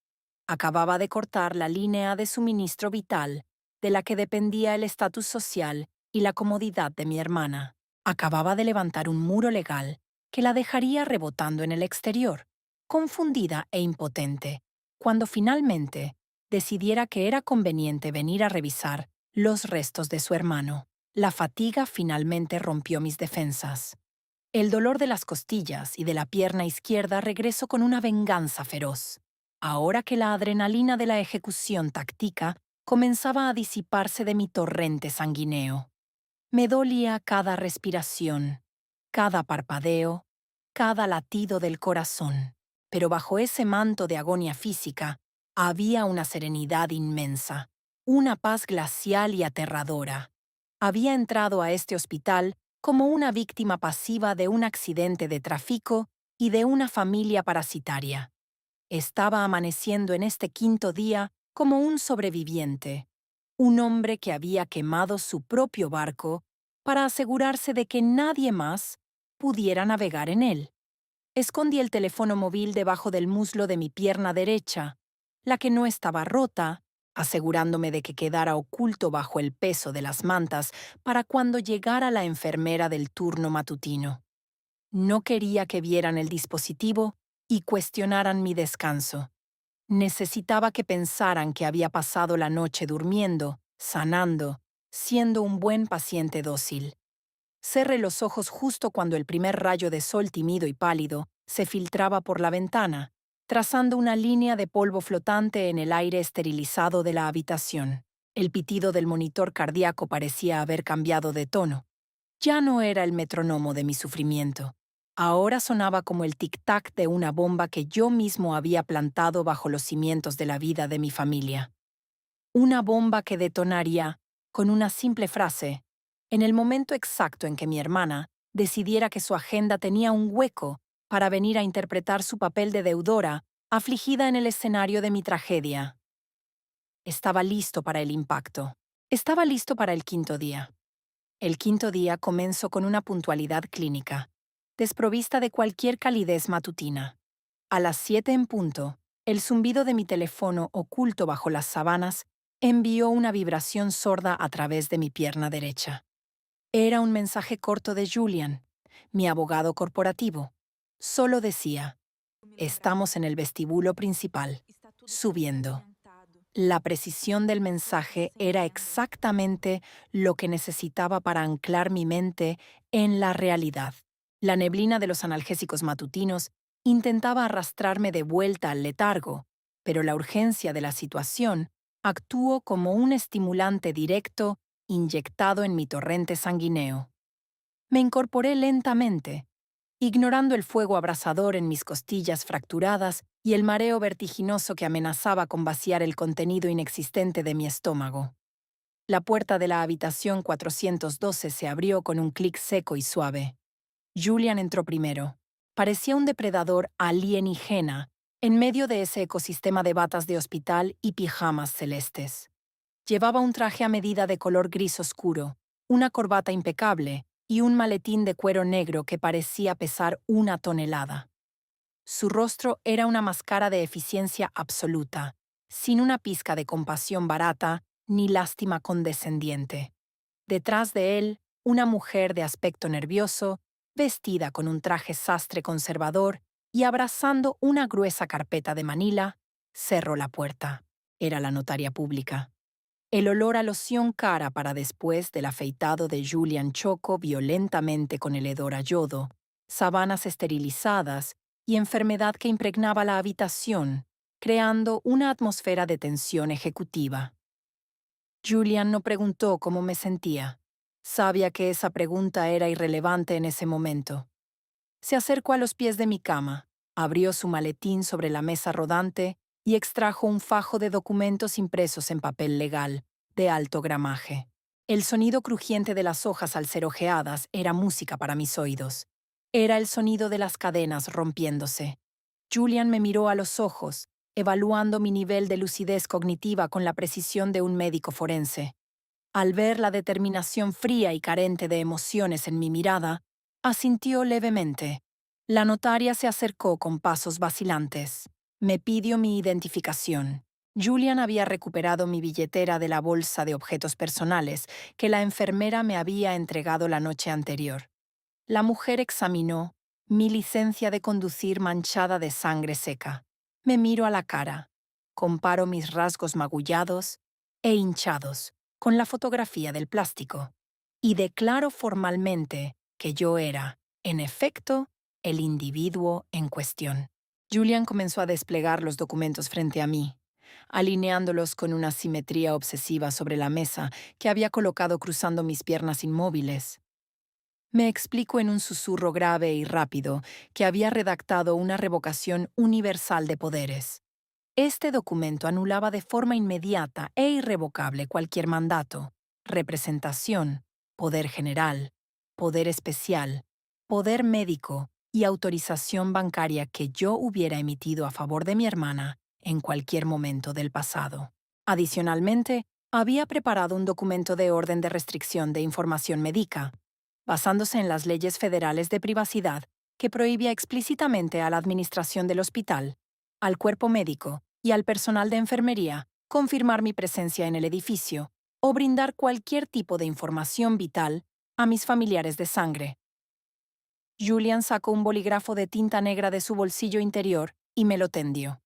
Acababa de cortar la línea de suministro vital de la que dependía el estatus social y la comodidad de mi hermana. Acababa de levantar un muro legal que la dejaría rebotando en el exterior, confundida e impotente, cuando finalmente decidiera que era conveniente venir a revisar los restos de su hermano. La fatiga finalmente rompió mis defensas. El dolor de las costillas y de la pierna izquierda regresó con una venganza feroz. Ahora que la adrenalina de la ejecución táctica comenzaba a disiparse de mi torrente sanguíneo. Me dolía cada respiración, cada parpadeo, cada latido del corazón. Pero bajo ese manto de agonía física había una serenidad inmensa, una paz glacial y aterradora. Había entrado a este hospital como una víctima pasiva de un accidente de tráfico y de una familia parasitaria. Estaba amaneciendo en este quinto día como un sobreviviente, un hombre que había quemado su propio barco para asegurarse de que nadie más pudiera navegar en él. Escondí el teléfono móvil debajo del muslo de mi pierna derecha, la que no estaba rota, asegurándome de que quedara oculto bajo el peso de las mantas para cuando llegara la enfermera del turno matutino. No quería que vieran el dispositivo y cuestionaran mi descanso. Necesitaba que pensaran que había pasado la noche durmiendo, sanando, siendo un buen paciente dócil. Cerré los ojos justo cuando el primer rayo de sol tímido y pálido se filtraba por la ventana, trazando una línea de polvo flotante en el aire esterilizado de la habitación. El pitido del monitor cardíaco parecía haber cambiado de tono. Ya no era el metrónomo de mi sufrimiento. Ahora sonaba como el tic-tac de una bomba que yo mismo había plantado bajo los cimientos de la vida de mi familia. Una bomba que detonaría, con una simple frase, en el momento exacto en que mi hermana decidiera que su agenda tenía un hueco para venir a interpretar su papel de deudora, afligida en el escenario de mi tragedia. Estaba listo para el impacto. Estaba listo para el quinto día. El quinto día comenzó con una puntualidad clínica, desprovista de cualquier calidez matutina. A las 7 en punto, el zumbido de mi teléfono oculto bajo las sábanas envió una vibración sorda a través de mi pierna derecha. Era un mensaje corto de Julian, mi abogado corporativo. Solo decía, Estamos en el vestíbulo principal, subiendo. La precisión del mensaje era exactamente lo que necesitaba para anclar mi mente en la realidad. La neblina de los analgésicos matutinos intentaba arrastrarme de vuelta al letargo, pero la urgencia de la situación actuó como un estimulante directo inyectado en mi torrente sanguíneo. Me incorporé lentamente, ignorando el fuego abrasador en mis costillas fracturadas y el mareo vertiginoso que amenazaba con vaciar el contenido inexistente de mi estómago. La puerta de la habitación 412 se abrió con un clic seco y suave. Julian entró primero. Parecía un depredador alienígena en medio de ese ecosistema de batas de hospital y pijamas celestes. Llevaba un traje a medida de color gris oscuro, una corbata impecable y un maletín de cuero negro que parecía pesar 1 tonelada. Su rostro era una máscara de eficiencia absoluta, sin una pizca de compasión barata ni lástima condescendiente. Detrás de él, una mujer de aspecto nervioso, vestida con un traje sastre conservador y abrazando una gruesa carpeta de Manila, cerró la puerta. Era la notaria pública. El olor a loción cara para después del afeitado de Julian chocó violentamente con el hedor a yodo, sábanas esterilizadas y enfermedad que impregnaba la habitación, creando una atmósfera de tensión ejecutiva. Julian no preguntó cómo me sentía. Sabía que esa pregunta era irrelevante en ese momento. Se acercó a los pies de mi cama, abrió su maletín sobre la mesa rodante y extrajo un fajo de documentos impresos en papel legal, de alto gramaje. El sonido crujiente de las hojas al ser hojeadas era música para mis oídos. Era el sonido de las cadenas rompiéndose. Julian me miró a los ojos, evaluando mi nivel de lucidez cognitiva con la precisión de un médico forense. Al ver la determinación fría y carente de emociones en mi mirada, asintió levemente. La notaria se acercó con pasos vacilantes. Me pidió mi identificación. Julian había recuperado mi billetera de la bolsa de objetos personales que la enfermera me había entregado la noche anterior. La mujer examinó mi licencia de conducir manchada de sangre seca. Me miro a la cara, comparo mis rasgos magullados e hinchados con la fotografía del plástico y declaro formalmente que yo era, en efecto, el individuo en cuestión. Julian comenzó a desplegar los documentos frente a mí, alineándolos con una simetría obsesiva sobre la mesa que había colocado cruzando mis piernas inmóviles. Me explico en un susurro grave y rápido que había redactado una revocación universal de poderes. Este documento anulaba de forma inmediata e irrevocable cualquier mandato, representación, poder general, poder especial, poder médico y autorización bancaria que yo hubiera emitido a favor de mi hermana en cualquier momento del pasado. Adicionalmente, había preparado un documento de orden de restricción de información médica, basándose en las leyes federales de privacidad que prohibía explícitamente a la administración del hospital, al cuerpo médico y al personal de enfermería confirmar mi presencia en el edificio o brindar cualquier tipo de información vital a mis familiares de sangre. Julian sacó un bolígrafo de tinta negra de su bolsillo interior y me lo tendió.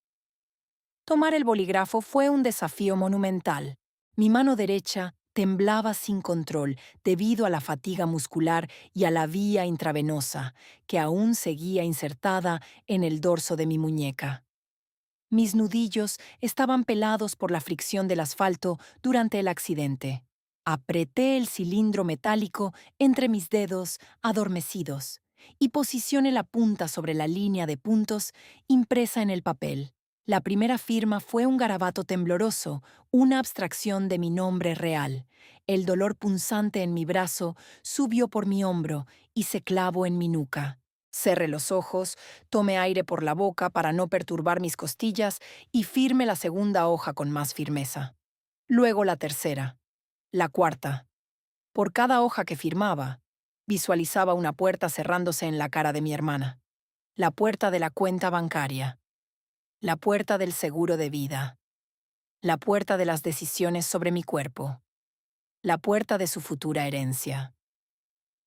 Tomar el bolígrafo fue un desafío monumental. Mi mano derecha temblaba sin control debido a la fatiga muscular y a la vía intravenosa, que aún seguía insertada en el dorso de mi muñeca. Mis nudillos estaban pelados por la fricción del asfalto durante el accidente. Apreté el cilindro metálico entre mis dedos adormecidos y posicioné la punta sobre la línea de puntos impresa en el papel. La primera firma fue un garabato tembloroso, una abstracción de mi nombre real. El dolor punzante en mi brazo subió por mi hombro y se clavó en mi nuca. Cerré los ojos, tomé aire por la boca para no perturbar mis costillas y firmé la segunda hoja con más firmeza. Luego la tercera, la cuarta. Por cada hoja que firmaba, visualizaba una puerta cerrándose en la cara de mi hermana. La puerta de la cuenta bancaria. La puerta del seguro de vida. La puerta de las decisiones sobre mi cuerpo. La puerta de su futura herencia.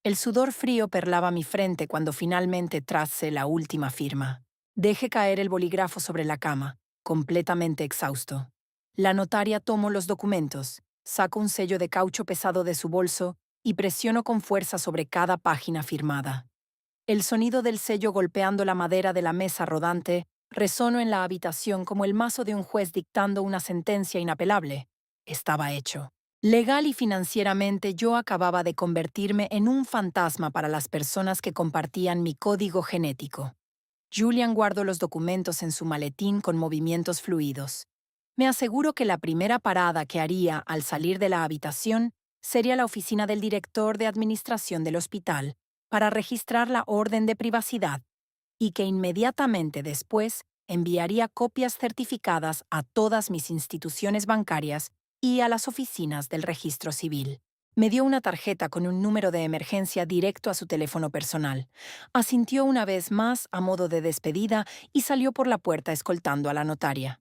El sudor frío perlaba mi frente cuando finalmente tracé la última firma. Dejé caer el bolígrafo sobre la cama, completamente exhausto. La notaria tomó los documentos, sacó un sello de caucho pesado de su bolso y presionó con fuerza sobre cada página firmada. El sonido del sello golpeando la madera de la mesa rodante resonó en la habitación como el mazo de un juez dictando una sentencia inapelable. Estaba hecho. Legal y financieramente yo acababa de convertirme en un fantasma para las personas que compartían mi código genético. Julian guardó los documentos en su maletín con movimientos fluidos. Me aseguro que la primera parada que haría al salir de la habitación sería la oficina del director de administración del hospital para registrar la orden de privacidad y que inmediatamente después enviaría copias certificadas a todas mis instituciones bancarias y a las oficinas del registro civil. Me dio una tarjeta con un número de emergencia directo a su teléfono personal. Asintió una vez más a modo de despedida y salió por la puerta escoltando a la notaria.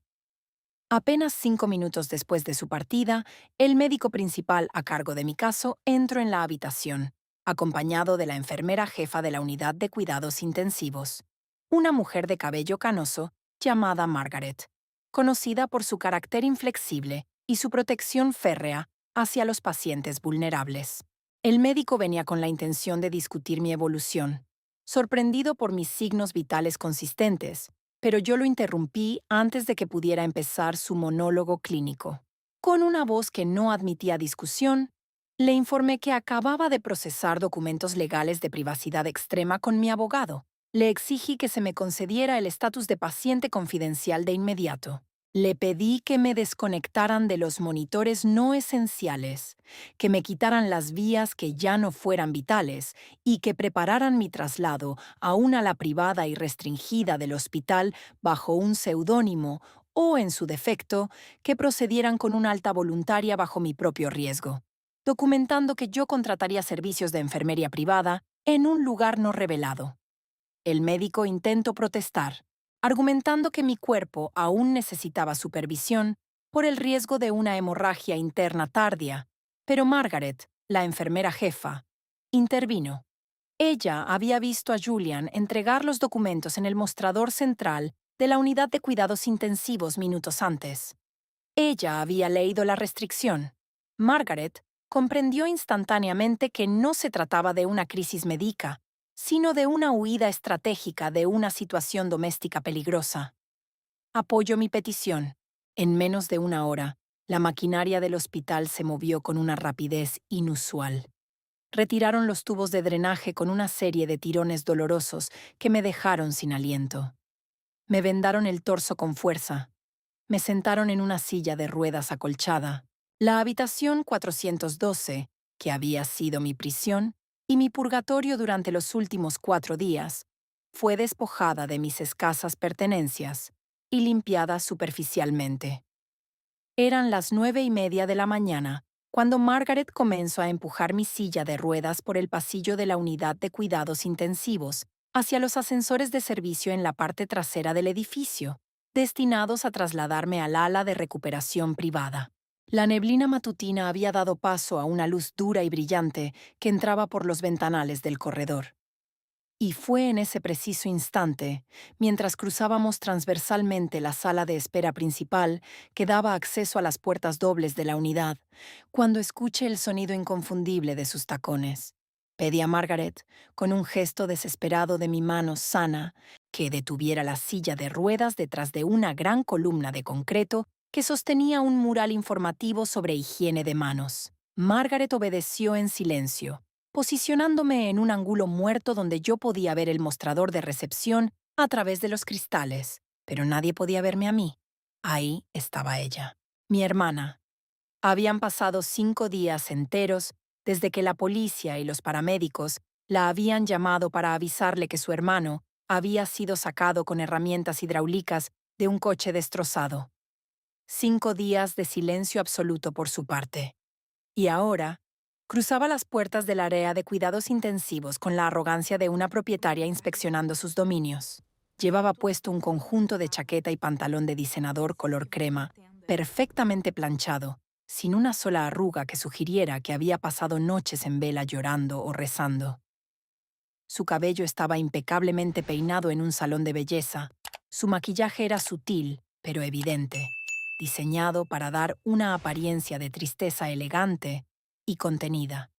Apenas 5 minutos después de su partida, el médico principal a cargo de mi caso entró en la habitación, acompañado de la enfermera jefa de la unidad de cuidados intensivos, una mujer de cabello canoso llamada Margaret, conocida por su carácter inflexible y su protección férrea hacia los pacientes vulnerables. El médico venía con la intención de discutir mi evolución, sorprendido por mis signos vitales consistentes, pero yo lo interrumpí antes de que pudiera empezar su monólogo clínico. Con una voz que no admitía discusión, le informé que acababa de procesar documentos legales de privacidad extrema con mi abogado. Le exigí que se me concediera el estatus de paciente confidencial de inmediato. Le pedí que me desconectaran de los monitores no esenciales, que me quitaran las vías que ya no fueran vitales y que prepararan mi traslado a una ala privada y restringida del hospital bajo un seudónimo o, en su defecto, que procedieran con una alta voluntaria bajo mi propio riesgo, documentando que yo contrataría servicios de enfermería privada en un lugar no revelado. El médico intentó protestar, argumentando que mi cuerpo aún necesitaba supervisión por el riesgo de una hemorragia interna tardía, pero Margaret, la enfermera jefa, intervino. Ella había visto a Julian entregar los documentos en el mostrador central de la unidad de cuidados intensivos minutos antes. Ella había leído la restricción. Margaret comprendió instantáneamente que no se trataba de una crisis médica, sino de una huida estratégica de una situación doméstica peligrosa. Apoyo mi petición. En menos de una hora, la maquinaria del hospital se movió con una rapidez inusual. Retiraron los tubos de drenaje con una serie de tirones dolorosos que me dejaron sin aliento. Me vendaron el torso con fuerza. Me sentaron en una silla de ruedas acolchada. La habitación 412, que había sido mi prisión y mi purgatorio durante los últimos 4 días, fue despojada de mis escasas pertenencias y limpiada superficialmente. Eran las 9:30 de la mañana cuando Margaret comenzó a empujar mi silla de ruedas por el pasillo de la unidad de cuidados intensivos hacia los ascensores de servicio en la parte trasera del edificio, destinados a trasladarme al ala de recuperación privada. La neblina matutina había dado paso a una luz dura y brillante que entraba por los ventanales del corredor. Y fue en ese preciso instante, mientras cruzábamos transversalmente la sala de espera principal que daba acceso a las puertas dobles de la unidad, cuando escuché el sonido inconfundible de sus tacones. Pedí a Margaret, con un gesto desesperado de mi mano sana, que detuviera la silla de ruedas detrás de una gran columna de concreto que sostenía un mural informativo sobre higiene de manos. Margaret obedeció en silencio, posicionándome en un ángulo muerto donde yo podía ver el mostrador de recepción a través de los cristales, pero nadie podía verme a mí. Ahí estaba ella, mi hermana. Habían pasado 5 días enteros desde que la policía y los paramédicos la habían llamado para avisarle que su hermano había sido sacado con herramientas hidráulicas de un coche destrozado. 5 días de silencio absoluto por su parte. Y ahora, cruzaba las puertas del área de cuidados intensivos con la arrogancia de una propietaria inspeccionando sus dominios. Llevaba puesto un conjunto de chaqueta y pantalón de diseñador color crema, perfectamente planchado, sin una sola arruga que sugiriera que había pasado noches en vela llorando o rezando. Su cabello estaba impecablemente peinado en un salón de belleza, Su maquillaje era sutil, pero evidente, diseñado para dar una apariencia de tristeza elegante y contenida.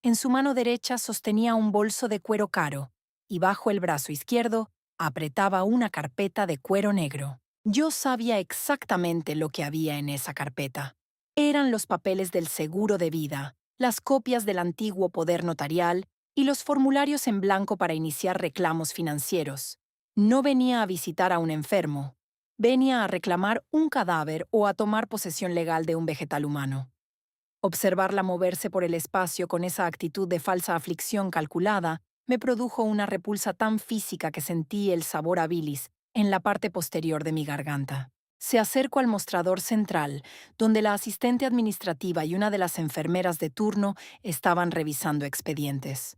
En su mano derecha sostenía un bolso de cuero caro y bajo el brazo izquierdo apretaba una carpeta de cuero negro. Yo sabía exactamente lo que había en esa carpeta. Eran los papeles del seguro de vida, las copias del antiguo poder notarial y los formularios en blanco para iniciar reclamos financieros. No venía a visitar a un enfermo. Venía a reclamar un cadáver o a tomar posesión legal de un vegetal humano. Observarla moverse por el espacio con esa actitud de falsa aflicción calculada me produjo una repulsa tan física que sentí el sabor a bilis en la parte posterior de mi garganta. Se acercó al mostrador central, donde la asistente administrativa y una de las enfermeras de turno estaban revisando expedientes.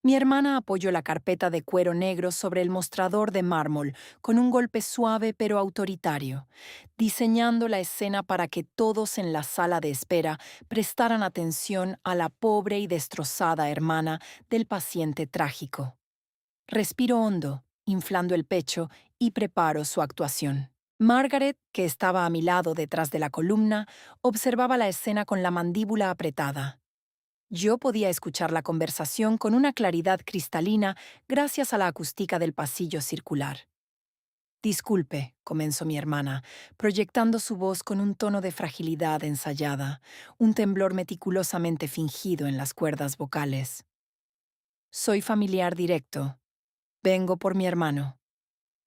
Mi hermana apoyó la carpeta de cuero negro sobre el mostrador de mármol con un golpe suave pero autoritario, diseñando la escena para que todos en la sala de espera prestaran atención a la pobre y destrozada hermana del paciente trágico. Respiro hondo, inflando el pecho, y preparo su actuación. Margaret, que estaba a mi lado detrás de la columna, observaba la escena con la mandíbula apretada. Yo podía escuchar la conversación con una claridad cristalina gracias a la acústica del pasillo circular. Disculpe, comenzó mi hermana, proyectando su voz con un tono de fragilidad ensayada, un temblor meticulosamente fingido en las cuerdas vocales. Soy familiar directo. Vengo por mi hermano.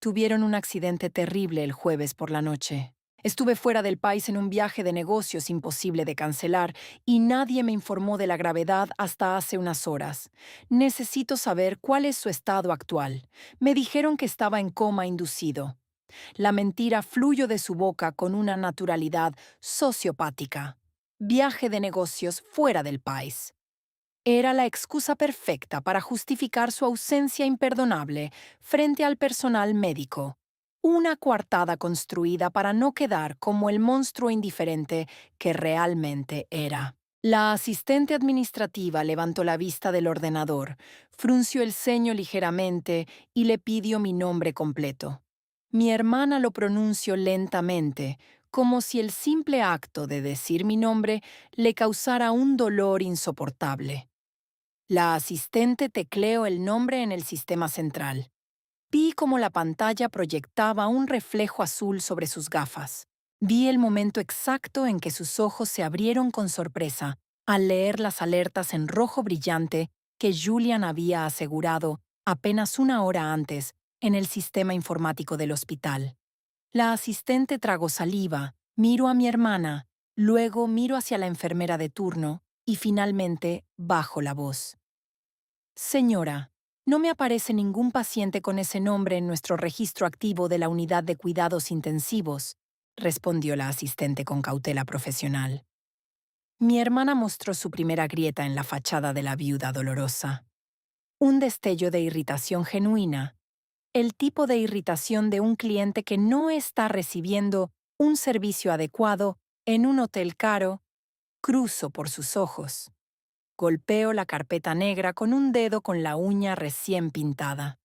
Tuvieron un accidente terrible el jueves por la noche. Estuve fuera del país en un viaje de negocios imposible de cancelar y nadie me informó de la gravedad hasta hace unas horas. Necesito saber cuál es su estado actual. Me dijeron que estaba en coma inducido. La mentira fluyó de su boca con una naturalidad sociopática. Viaje de negocios fuera del país. Era la excusa perfecta para justificar su ausencia imperdonable frente al personal médico. Una coartada construida para no quedar como el monstruo indiferente que realmente era. La asistente administrativa levantó la vista del ordenador, frunció el ceño ligeramente y le pidió mi nombre completo. Mi hermana lo pronunció lentamente, como si el simple acto de decir mi nombre le causara un dolor insoportable. La asistente tecleó el nombre en el sistema central. Vi cómo la pantalla proyectaba un reflejo azul sobre sus gafas. Vi el momento exacto en que sus ojos se abrieron con sorpresa al leer las alertas en rojo brillante que Julian había asegurado apenas una hora antes en el sistema informático del hospital. La asistente tragó saliva, miró a mi hermana, luego miró hacia la enfermera de turno y finalmente bajó la voz. Señora, no me aparece ningún paciente con ese nombre en nuestro registro activo de la unidad de cuidados intensivos, respondió la asistente con cautela profesional. Mi hermana mostró su primera grieta en la fachada de la viuda dolorosa. Un destello de irritación genuina, el tipo de irritación de un cliente que no está recibiendo un servicio adecuado en un hotel caro, cruzó por sus ojos. Golpeo la carpeta negra con un dedo con la uña recién pintada.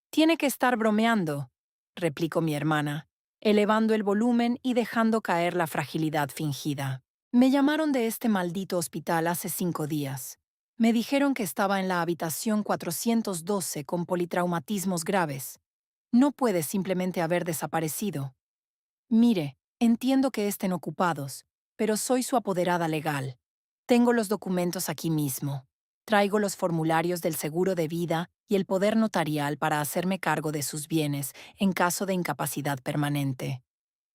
Tiene que estar bromeando, replicó mi hermana, elevando el volumen y dejando caer la fragilidad fingida. Me llamaron de este maldito hospital hace 5 días. Me dijeron que estaba en la habitación 412 con politraumatismos graves. No puede simplemente haber desaparecido. Mire, entiendo que estén ocupados, pero soy su apoderada legal. Tengo los documentos aquí mismo. Traigo los formularios del seguro de vida y el poder notarial para hacerme cargo de sus bienes en caso de incapacidad permanente.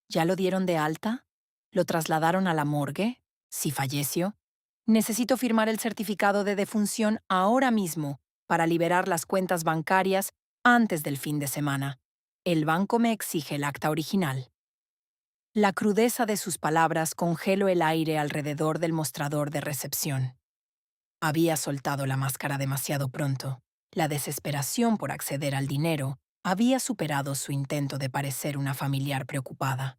¿Ya lo dieron de alta? ¿Lo trasladaron a la morgue? ¿Si falleció? Necesito firmar el certificado de defunción ahora mismo para liberar las cuentas bancarias antes del fin de semana. El banco me exige el acta original. La crudeza de sus palabras congeló el aire alrededor del mostrador de recepción. Había soltado la máscara demasiado pronto. La desesperación por acceder al dinero había superado su intento de parecer una familiar preocupada.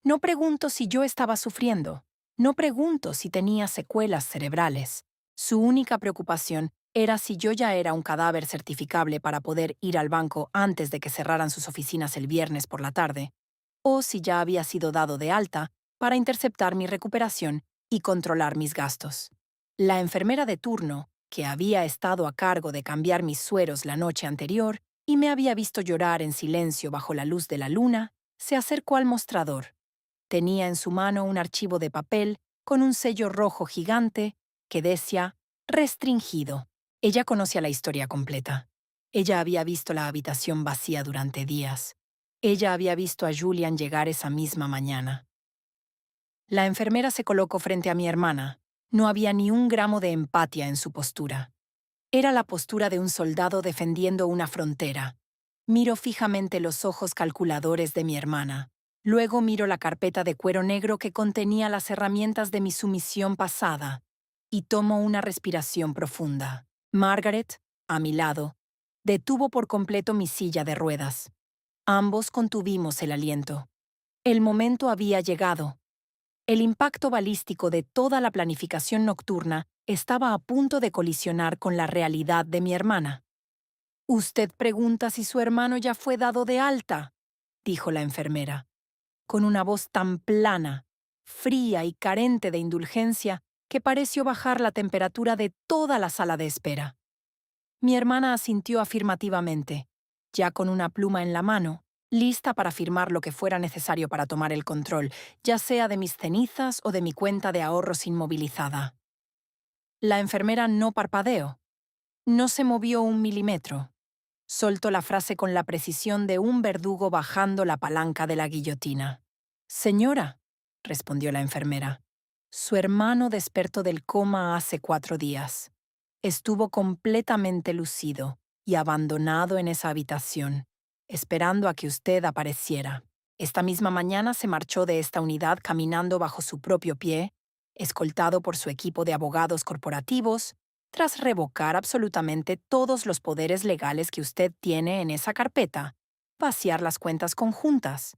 No pregunto si yo estaba sufriendo. No pregunto si tenía secuelas cerebrales. Su única preocupación era si yo ya era un cadáver certificable para poder ir al banco antes de que cerraran sus oficinas el viernes por la tarde, o si ya había sido dado de alta para interceptar mi recuperación y controlar mis gastos. La enfermera de turno, que había estado a cargo de cambiar mis sueros la noche anterior y me había visto llorar en silencio bajo la luz de la luna, se acercó al mostrador. Tenía en su mano un archivo de papel con un sello rojo gigante que decía «Restringido». Ella conocía la historia completa. Ella había visto la habitación vacía durante días. Ella había visto a Julian llegar esa misma mañana. La enfermera se colocó frente a mi hermana. No había ni un gramo de empatía en su postura. Era la postura de un soldado defendiendo una frontera. Miro fijamente los ojos calculadores de mi hermana. Luego miro la carpeta de cuero negro que contenía las herramientas de mi sumisión pasada y tomo una respiración profunda. Margaret, a mi lado, detuvo por completo mi silla de ruedas. Ambos contuvimos el aliento. El momento había llegado. El impacto balístico de toda la planificación nocturna estaba a punto de colisionar con la realidad de mi hermana. «Usted pregunta si su hermano ya fue dado de alta», dijo la enfermera, con una voz tan plana, fría y carente de indulgencia que pareció bajar la temperatura de toda la sala de espera. Mi hermana asintió afirmativamente, ya con una pluma en la mano, lista para firmar lo que fuera necesario para tomar el control, ya sea de mis cenizas o de mi cuenta de ahorros inmovilizada. La enfermera no parpadeó. No se movió un milímetro. Soltó la frase con la precisión de un verdugo bajando la palanca de la guillotina. «Señora», respondió la enfermera, «su hermano despertó del coma hace 4 días. Estuvo completamente lucido y abandonado en esa habitación, esperando a que usted apareciera. Esta misma mañana se marchó de esta unidad caminando bajo su propio pie, escoltado por su equipo de abogados corporativos, tras revocar absolutamente todos los poderes legales que usted tiene en esa carpeta, vaciar las cuentas conjuntas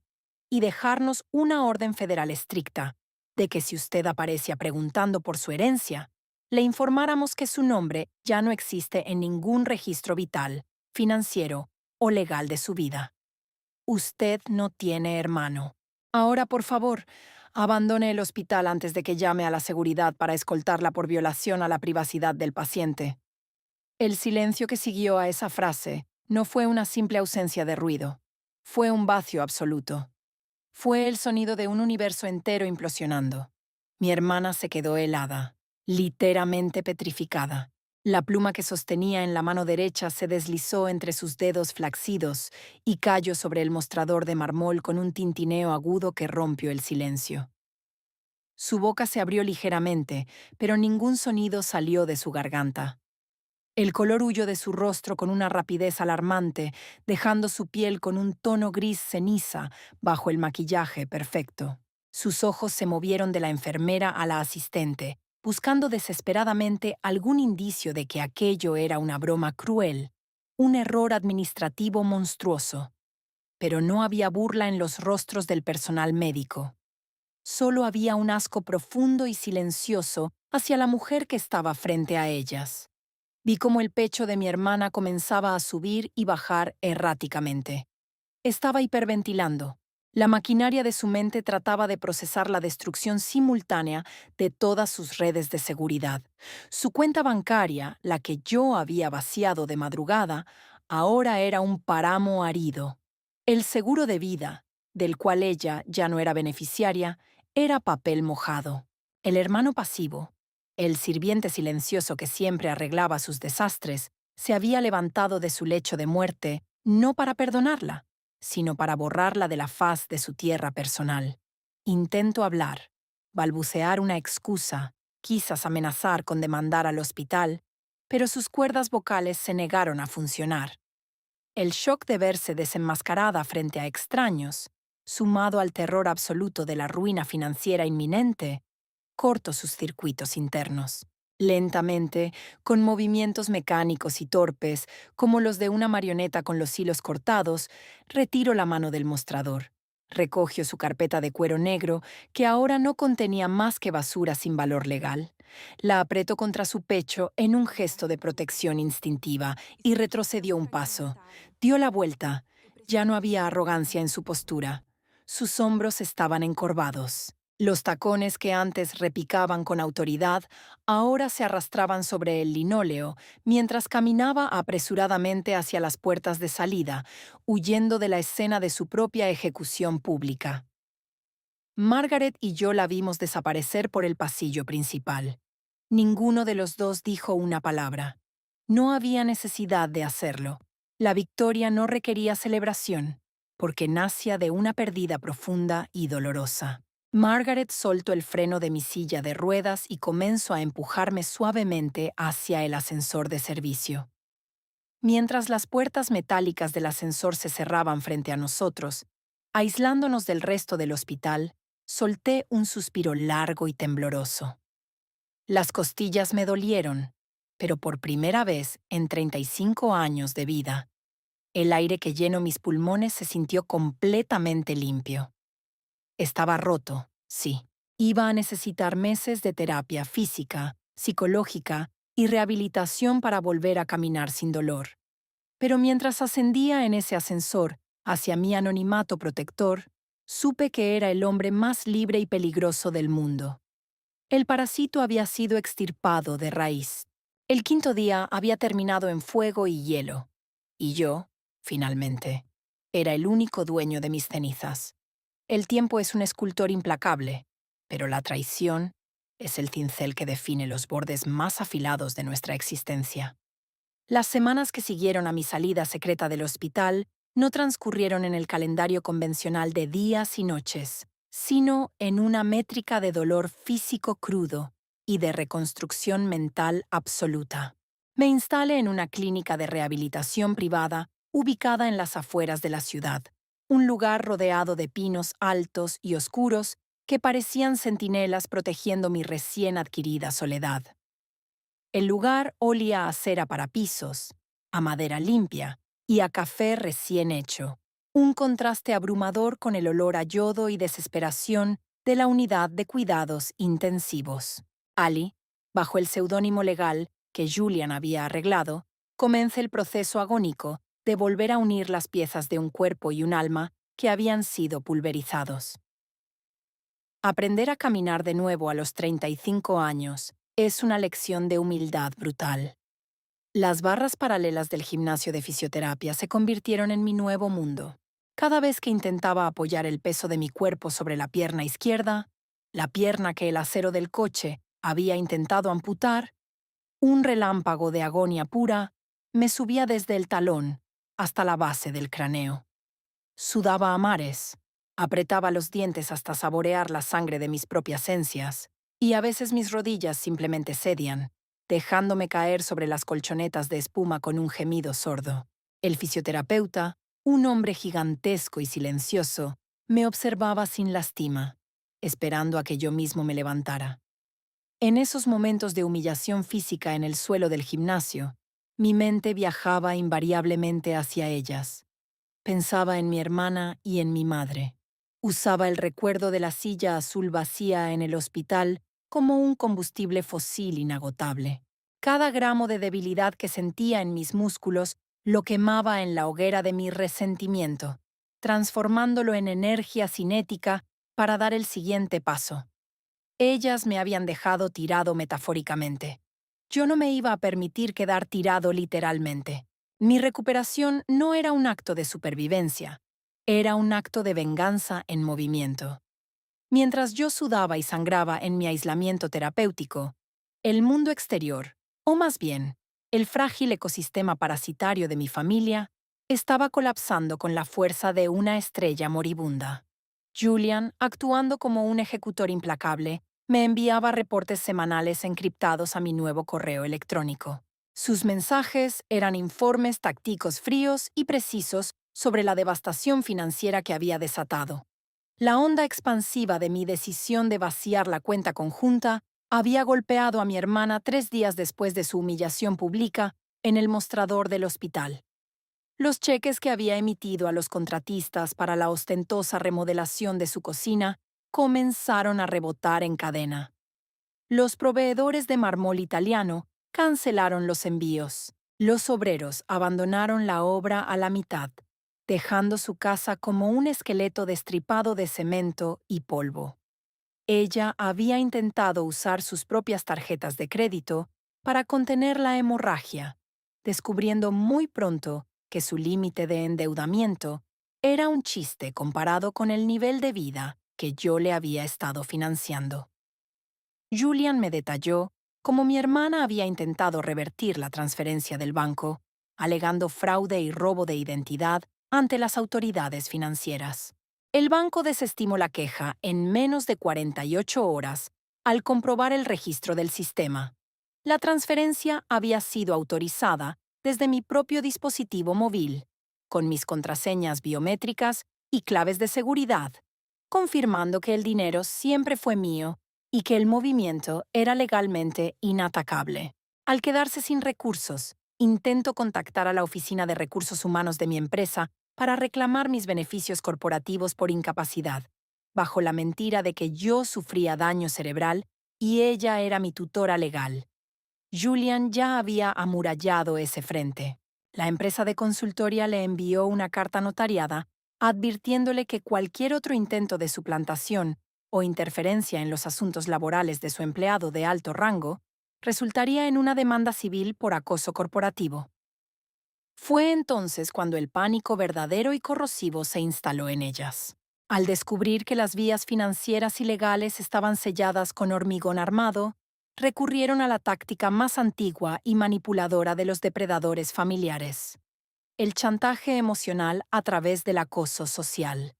y dejarnos una orden federal estricta de que si usted aparecía preguntando por su herencia, le informáramos que su nombre ya no existe en ningún registro vital, financiero o legal de su vida. Usted no tiene hermano. Ahora, por favor, abandone el hospital antes de que llame a la seguridad para escoltarla por violación a la privacidad del paciente». El silencio que siguió a esa frase no fue una simple ausencia de ruido. Fue un vacío absoluto. Fue el sonido de un universo entero implosionando. Mi hermana se quedó helada, literalmente petrificada. La pluma que sostenía en la mano derecha se deslizó entre sus dedos flacidos y cayó sobre el mostrador de mármol con un tintineo agudo que rompió el silencio. Su boca se abrió ligeramente, pero ningún sonido salió de su garganta. El color huyó de su rostro con una rapidez alarmante, dejando su piel con un tono gris ceniza bajo el maquillaje perfecto. Sus ojos se movieron de la enfermera a la asistente, buscando desesperadamente algún indicio de que aquello era una broma cruel, un error administrativo monstruoso. Pero no había burla en los rostros del personal médico. Solo había un asco profundo y silencioso hacia la mujer que estaba frente a ellas. Vi cómo el pecho de mi hermana comenzaba a subir y bajar erráticamente. Estaba hiperventilando. La maquinaria de su mente trataba de procesar la destrucción simultánea de todas sus redes de seguridad. Su cuenta bancaria, la que yo había vaciado de madrugada, ahora era un páramo árido. El seguro de vida, del cual ella ya no era beneficiaria, era papel mojado. El hermano pasivo, el sirviente silencioso que siempre arreglaba sus desastres, se había levantado de su lecho de muerte no para perdonarla, sino para borrarla de la faz de su tierra personal. Intento hablar, balbucear una excusa, quizás amenazar con demandar al hospital, pero sus cuerdas vocales se negaron a funcionar. El shock de verse desenmascarada frente a extraños, sumado al terror absoluto de la ruina financiera inminente, corto sus circuitos internos. Lentamente, con movimientos mecánicos y torpes, como los de una marioneta con los hilos cortados, retiro la mano del mostrador. Recogió su carpeta de cuero negro, que ahora no contenía más que basura sin valor legal. La apretó contra su pecho en un gesto de protección instintiva y retrocedió un paso. Dio la vuelta. Ya no había arrogancia en su postura. Sus hombros estaban encorvados. Los tacones que antes repicaban con autoridad ahora se arrastraban sobre el linóleo mientras caminaba apresuradamente hacia las puertas de salida, huyendo de la escena de su propia ejecución pública. Margaret y yo la vimos desaparecer por el pasillo principal. Ninguno de los dos dijo una palabra. No había necesidad de hacerlo. La victoria no requería celebración, porque nacía de una pérdida profunda y dolorosa. Margaret soltó el freno de mi silla de ruedas y comenzó a empujarme suavemente hacia el ascensor de servicio. Mientras las puertas metálicas del ascensor se cerraban frente a nosotros, aislándonos del resto del hospital, solté un suspiro largo y tembloroso. Las costillas me dolieron, pero por primera vez en 35 años de vida, el aire que llenó mis pulmones se sintió completamente limpio. Estaba roto, sí. Iba a necesitar meses de terapia física, psicológica y rehabilitación para volver a caminar sin dolor. Pero mientras ascendía en ese ascensor hacia mi anonimato protector, supe que era el hombre más libre y peligroso del mundo. El parásito había sido extirpado de raíz. El quinto día había terminado en fuego y hielo. Y yo, finalmente, era el único dueño de mis cenizas. El tiempo es un escultor implacable, pero la traición es el cincel que define los bordes más afilados de nuestra existencia. Las semanas que siguieron a mi salida secreta del hospital no transcurrieron en el calendario convencional de días y noches, sino en una métrica de dolor físico crudo y de reconstrucción mental absoluta. Me instalé en una clínica de rehabilitación privada ubicada en las afueras de la ciudad, un lugar rodeado de pinos altos y oscuros que parecían centinelas protegiendo mi recién adquirida soledad. El lugar olía a cera para pisos, a madera limpia y a café recién hecho, un contraste abrumador con el olor a yodo y desesperación de la unidad de cuidados intensivos. Ali, bajo el seudónimo legal que Julian había arreglado, comenzó el proceso agónico de volver a unir las piezas de un cuerpo y un alma que habían sido pulverizados. Aprender a caminar de nuevo a los 35 años es una lección de humildad brutal. Las barras paralelas del gimnasio de fisioterapia se convirtieron en mi nuevo mundo. Cada vez que intentaba apoyar el peso de mi cuerpo sobre la pierna izquierda, la pierna que el acero del coche había intentado amputar, un relámpago de agonía pura me subía desde el talón hasta la base del cráneo. Sudaba a mares, apretaba los dientes hasta saborear la sangre de mis propias encias, y a veces mis rodillas simplemente cedían, dejándome caer sobre las colchonetas de espuma con un gemido sordo. El fisioterapeuta, un hombre gigantesco y silencioso, me observaba sin lastima, esperando a que yo mismo me levantara. En esos momentos de humillación física en el suelo del gimnasio, mi mente viajaba invariablemente hacia ellas. Pensaba en mi hermana y en mi madre. Usaba el recuerdo de la silla azul vacía en el hospital como un combustible fósil inagotable. Cada gramo de debilidad que sentía en mis músculos lo quemaba en la hoguera de mi resentimiento, transformándolo en energía cinética para dar el siguiente paso. Ellas me habían dejado tirado metafóricamente. Yo no me iba a permitir quedar tirado literalmente. Mi recuperación no era un acto de supervivencia, era un acto de venganza en movimiento. Mientras yo sudaba y sangraba en mi aislamiento terapéutico, el mundo exterior, o más bien, el frágil ecosistema parasitario de mi familia, estaba colapsando con la fuerza de una estrella moribunda. Julian, actuando como un ejecutor implacable, me enviaba reportes semanales encriptados a mi nuevo correo electrónico. Sus mensajes eran informes tácticos fríos y precisos sobre la devastación financiera que había desatado. La onda expansiva de mi decisión de vaciar la cuenta conjunta había golpeado a mi hermana 3 días después de su humillación pública en el mostrador del hospital. Los cheques que había emitido a los contratistas para la ostentosa remodelación de su cocina comenzaron a rebotar en cadena. Los proveedores de mármol italiano cancelaron los envíos. Los obreros abandonaron la obra a la mitad, dejando su casa como un esqueleto destripado de cemento y polvo. Ella había intentado usar sus propias tarjetas de crédito para contener la hemorragia, descubriendo muy pronto que su límite de endeudamiento era un chiste comparado con el nivel de vida que yo le había estado financiando. Julian me detalló cómo mi hermana había intentado revertir la transferencia del banco, alegando fraude y robo de identidad ante las autoridades financieras. El banco desestimó la queja en menos de 48 horas al comprobar el registro del sistema. La transferencia había sido autorizada desde mi propio dispositivo móvil, con mis contraseñas biométricas y claves de seguridad, confirmando que el dinero siempre fue mío y que el movimiento era legalmente inatacable. Al quedarse sin recursos, intento contactar a la Oficina de Recursos Humanos de mi empresa para reclamar mis beneficios corporativos por incapacidad, bajo la mentira de que yo sufría daño cerebral y ella era mi tutora legal. Julian ya había amurallado ese frente. La empresa de consultoría le envió una carta notariada advirtiéndole que cualquier otro intento de suplantación o interferencia en los asuntos laborales de su empleado de alto rango resultaría en una demanda civil por acoso corporativo. Fue entonces cuando el pánico verdadero y corrosivo se instaló en ellas. Al descubrir que las vías financieras y legales estaban selladas con hormigón armado, recurrieron a la táctica más antigua y manipuladora de los depredadores familiares: el chantaje emocional a través del acoso social.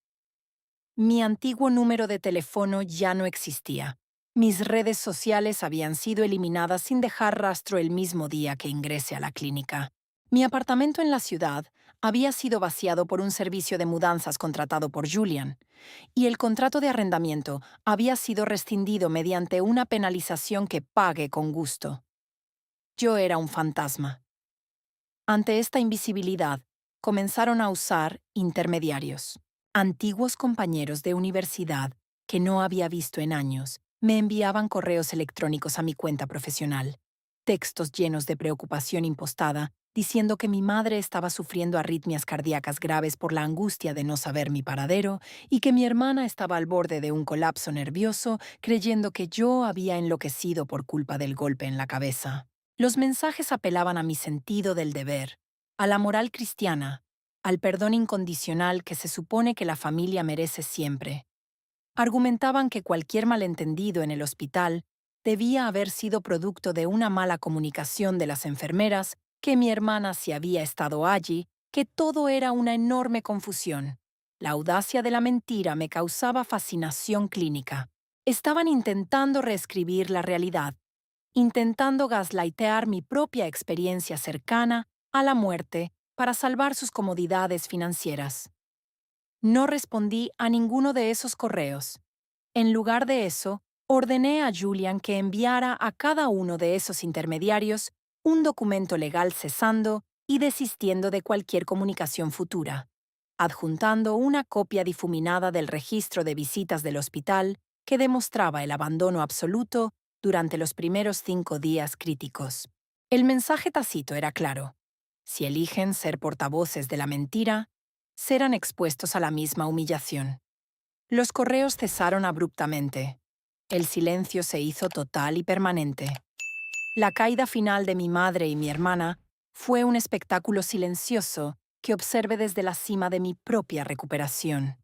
Mi antiguo número de teléfono ya no existía. Mis redes sociales habían sido eliminadas sin dejar rastro el mismo día que ingresé a la clínica. Mi apartamento en la ciudad había sido vaciado por un servicio de mudanzas contratado por Julian, y el contrato de arrendamiento había sido rescindido mediante una penalización que pagué con gusto. Yo era un fantasma. Ante esta invisibilidad, comenzaron a usar intermediarios. Antiguos compañeros de universidad que no había visto en años me enviaban correos electrónicos a mi cuenta profesional, textos llenos de preocupación impostada, diciendo que mi madre estaba sufriendo arritmias cardíacas graves por la angustia de no saber mi paradero y que mi hermana estaba al borde de un colapso nervioso, creyendo que yo había enloquecido por culpa del golpe en la cabeza. Los mensajes apelaban a mi sentido del deber, a la moral cristiana, al perdón incondicional que se supone que la familia merece siempre. Argumentaban que cualquier malentendido en el hospital debía haber sido producto de una mala comunicación de las enfermeras, que mi hermana sí había estado allí, que todo era una enorme confusión. La audacia de la mentira me causaba fascinación clínica. Estaban intentando reescribir la realidad, intentando gaslightear mi propia experiencia cercana a la muerte para salvar sus comodidades financieras. No respondí a ninguno de esos correos. En lugar de eso, ordené a Julian que enviara a cada uno de esos intermediarios un documento legal cesando y desistiendo de cualquier comunicación futura, adjuntando una copia difuminada del registro de visitas del hospital que demostraba el abandono absoluto durante los primeros 5 días críticos. El mensaje tácito era claro: si eligen ser portavoces de la mentira, serán expuestos a la misma humillación. Los correos cesaron abruptamente. El silencio se hizo total y permanente. La caída final de mi madre y mi hermana fue un espectáculo silencioso que observé desde la cima de mi propia recuperación.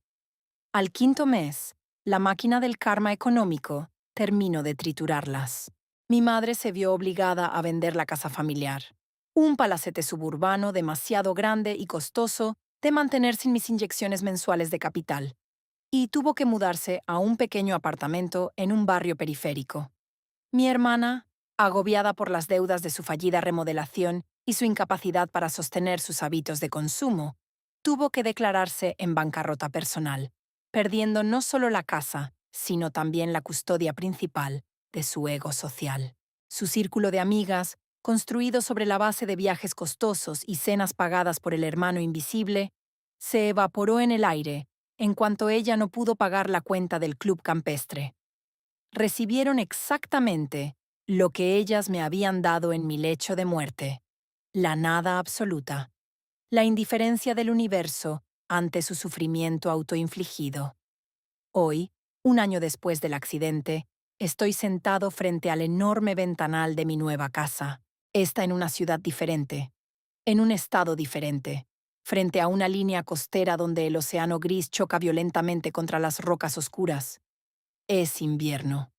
Al quinto mes, la máquina del karma económico terminó de triturarlas. Mi madre se vio obligada a vender la casa familiar, un palacete suburbano demasiado grande y costoso de mantener sin mis inyecciones mensuales de capital, y tuvo que mudarse a un pequeño apartamento en un barrio periférico. Mi hermana, agobiada por las deudas de su fallida remodelación y su incapacidad para sostener sus hábitos de consumo, tuvo que declararse en bancarrota personal, perdiendo no solo la casa, sino también la custodia principal de su ego social. Su círculo de amigas construido sobre la base de viajes costosos y cenas pagadas por el hermano invisible, se evaporó en el aire en cuanto ella no pudo pagar la cuenta del club campestre. Recibieron exactamente lo que ellas me habían dado en mi lecho de muerte: la nada absoluta, la indiferencia del universo ante su sufrimiento autoinfligido. Hoy, un año después del accidente, estoy sentado frente al enorme ventanal de mi nueva casa. Está en una ciudad diferente, en un estado diferente, frente a una línea costera donde el océano gris choca violentamente contra las rocas oscuras. Es invierno.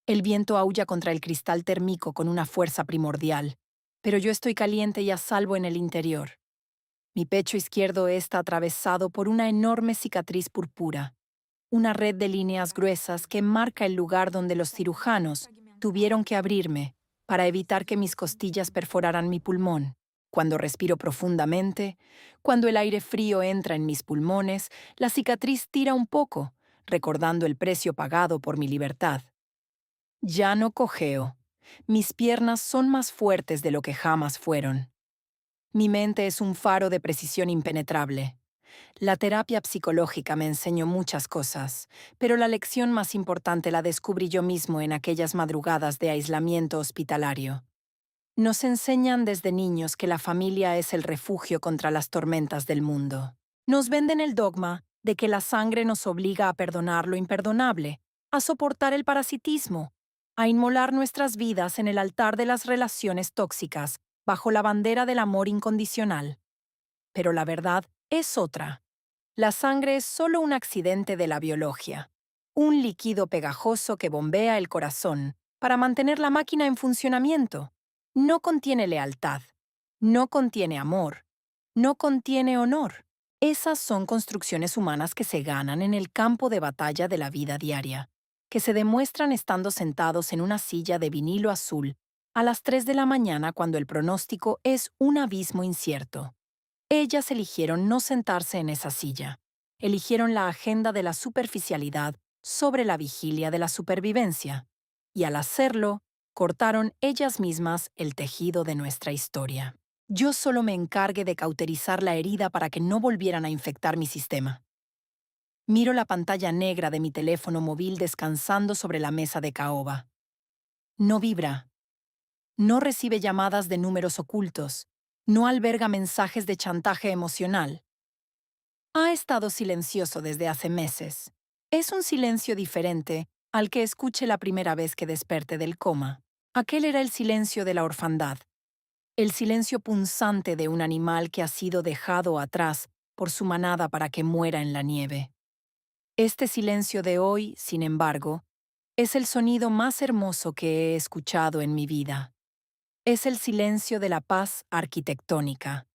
El viento aúlla contra el cristal térmico con una fuerza primordial, pero yo estoy caliente y a salvo en el interior. Mi pecho izquierdo está atravesado por una enorme cicatriz púrpura, una red de líneas gruesas que marca el lugar donde los cirujanos tuvieron que abrirme para evitar que mis costillas perforaran mi pulmón. Cuando respiro profundamente, cuando el aire frío entra en mis pulmones, la cicatriz tira un poco, recordando el precio pagado por mi libertad. Ya no cojeo. Mis piernas son más fuertes de lo que jamás fueron. Mi mente es un faro de precisión impenetrable. La terapia psicológica me enseñó muchas cosas, pero la lección más importante la descubrí yo mismo en aquellas madrugadas de aislamiento hospitalario. Nos enseñan desde niños que la familia es el refugio contra las tormentas del mundo. Nos venden el dogma de que la sangre nos obliga a perdonar lo imperdonable, a soportar el parasitismo, a inmolar nuestras vidas en el altar de las relaciones tóxicas, bajo la bandera del amor incondicional. Pero la verdad es otra. La sangre es solo un accidente de la biología, un líquido pegajoso que bombea el corazón para mantener la máquina en funcionamiento. No contiene lealtad, no contiene amor, no contiene honor. Esas son construcciones humanas que se ganan en el campo de batalla de la vida diaria, que se demuestran estando sentados en una silla de vinilo azul a las 3 de la mañana cuando el pronóstico es un abismo incierto. Ellas eligieron no sentarse en esa silla. Eligieron la agenda de la superficialidad sobre la vigilia de la supervivencia. Y al hacerlo, cortaron ellas mismas el tejido de nuestra historia. Yo solo me encargué de cauterizar la herida para que no volvieran a infectar mi sistema. Miro la pantalla negra de mi teléfono móvil descansando sobre la mesa de caoba. No vibra. No recibe llamadas de números ocultos. No alberga mensajes de chantaje emocional. Ha estado silencioso desde hace meses. Es un silencio diferente al que escuché la primera vez que desperté del coma. Aquel era el silencio de la orfandad, el silencio punzante de un animal que ha sido dejado atrás por su manada para que muera en la nieve. Este silencio de hoy, sin embargo, es el sonido más hermoso que he escuchado en mi vida. Es el silencio de la paz arquitectónica.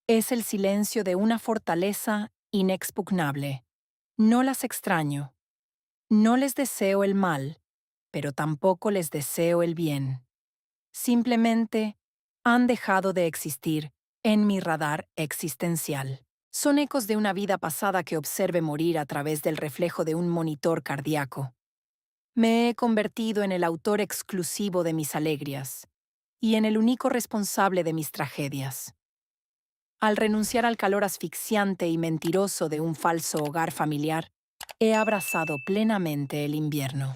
Es el silencio de una fortaleza inexpugnable. No las extraño. No les deseo el mal, pero tampoco les deseo el bien. Simplemente han dejado de existir en mi radar existencial. Son ecos de una vida pasada que observe morir a través del reflejo de un monitor cardíaco. Me he convertido en el autor exclusivo de mis alegrías y en el único responsable de mis tragedias. Al renunciar al calor asfixiante y mentiroso de un falso hogar familiar, he abrazado plenamente el invierno.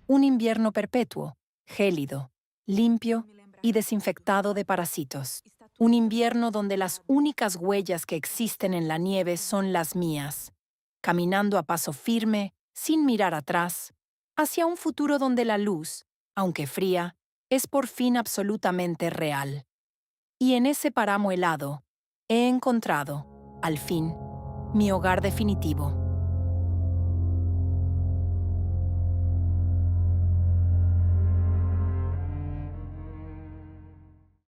Un invierno perpetuo, gélido, limpio y desinfectado de parásitos. Un invierno donde las únicas huellas que existen en la nieve son las mías, caminando a paso firme, sin mirar atrás, hacia un futuro donde la luz, aunque fría, es por fin absolutamente real. Y en ese páramo helado, he encontrado, al fin, mi hogar definitivo.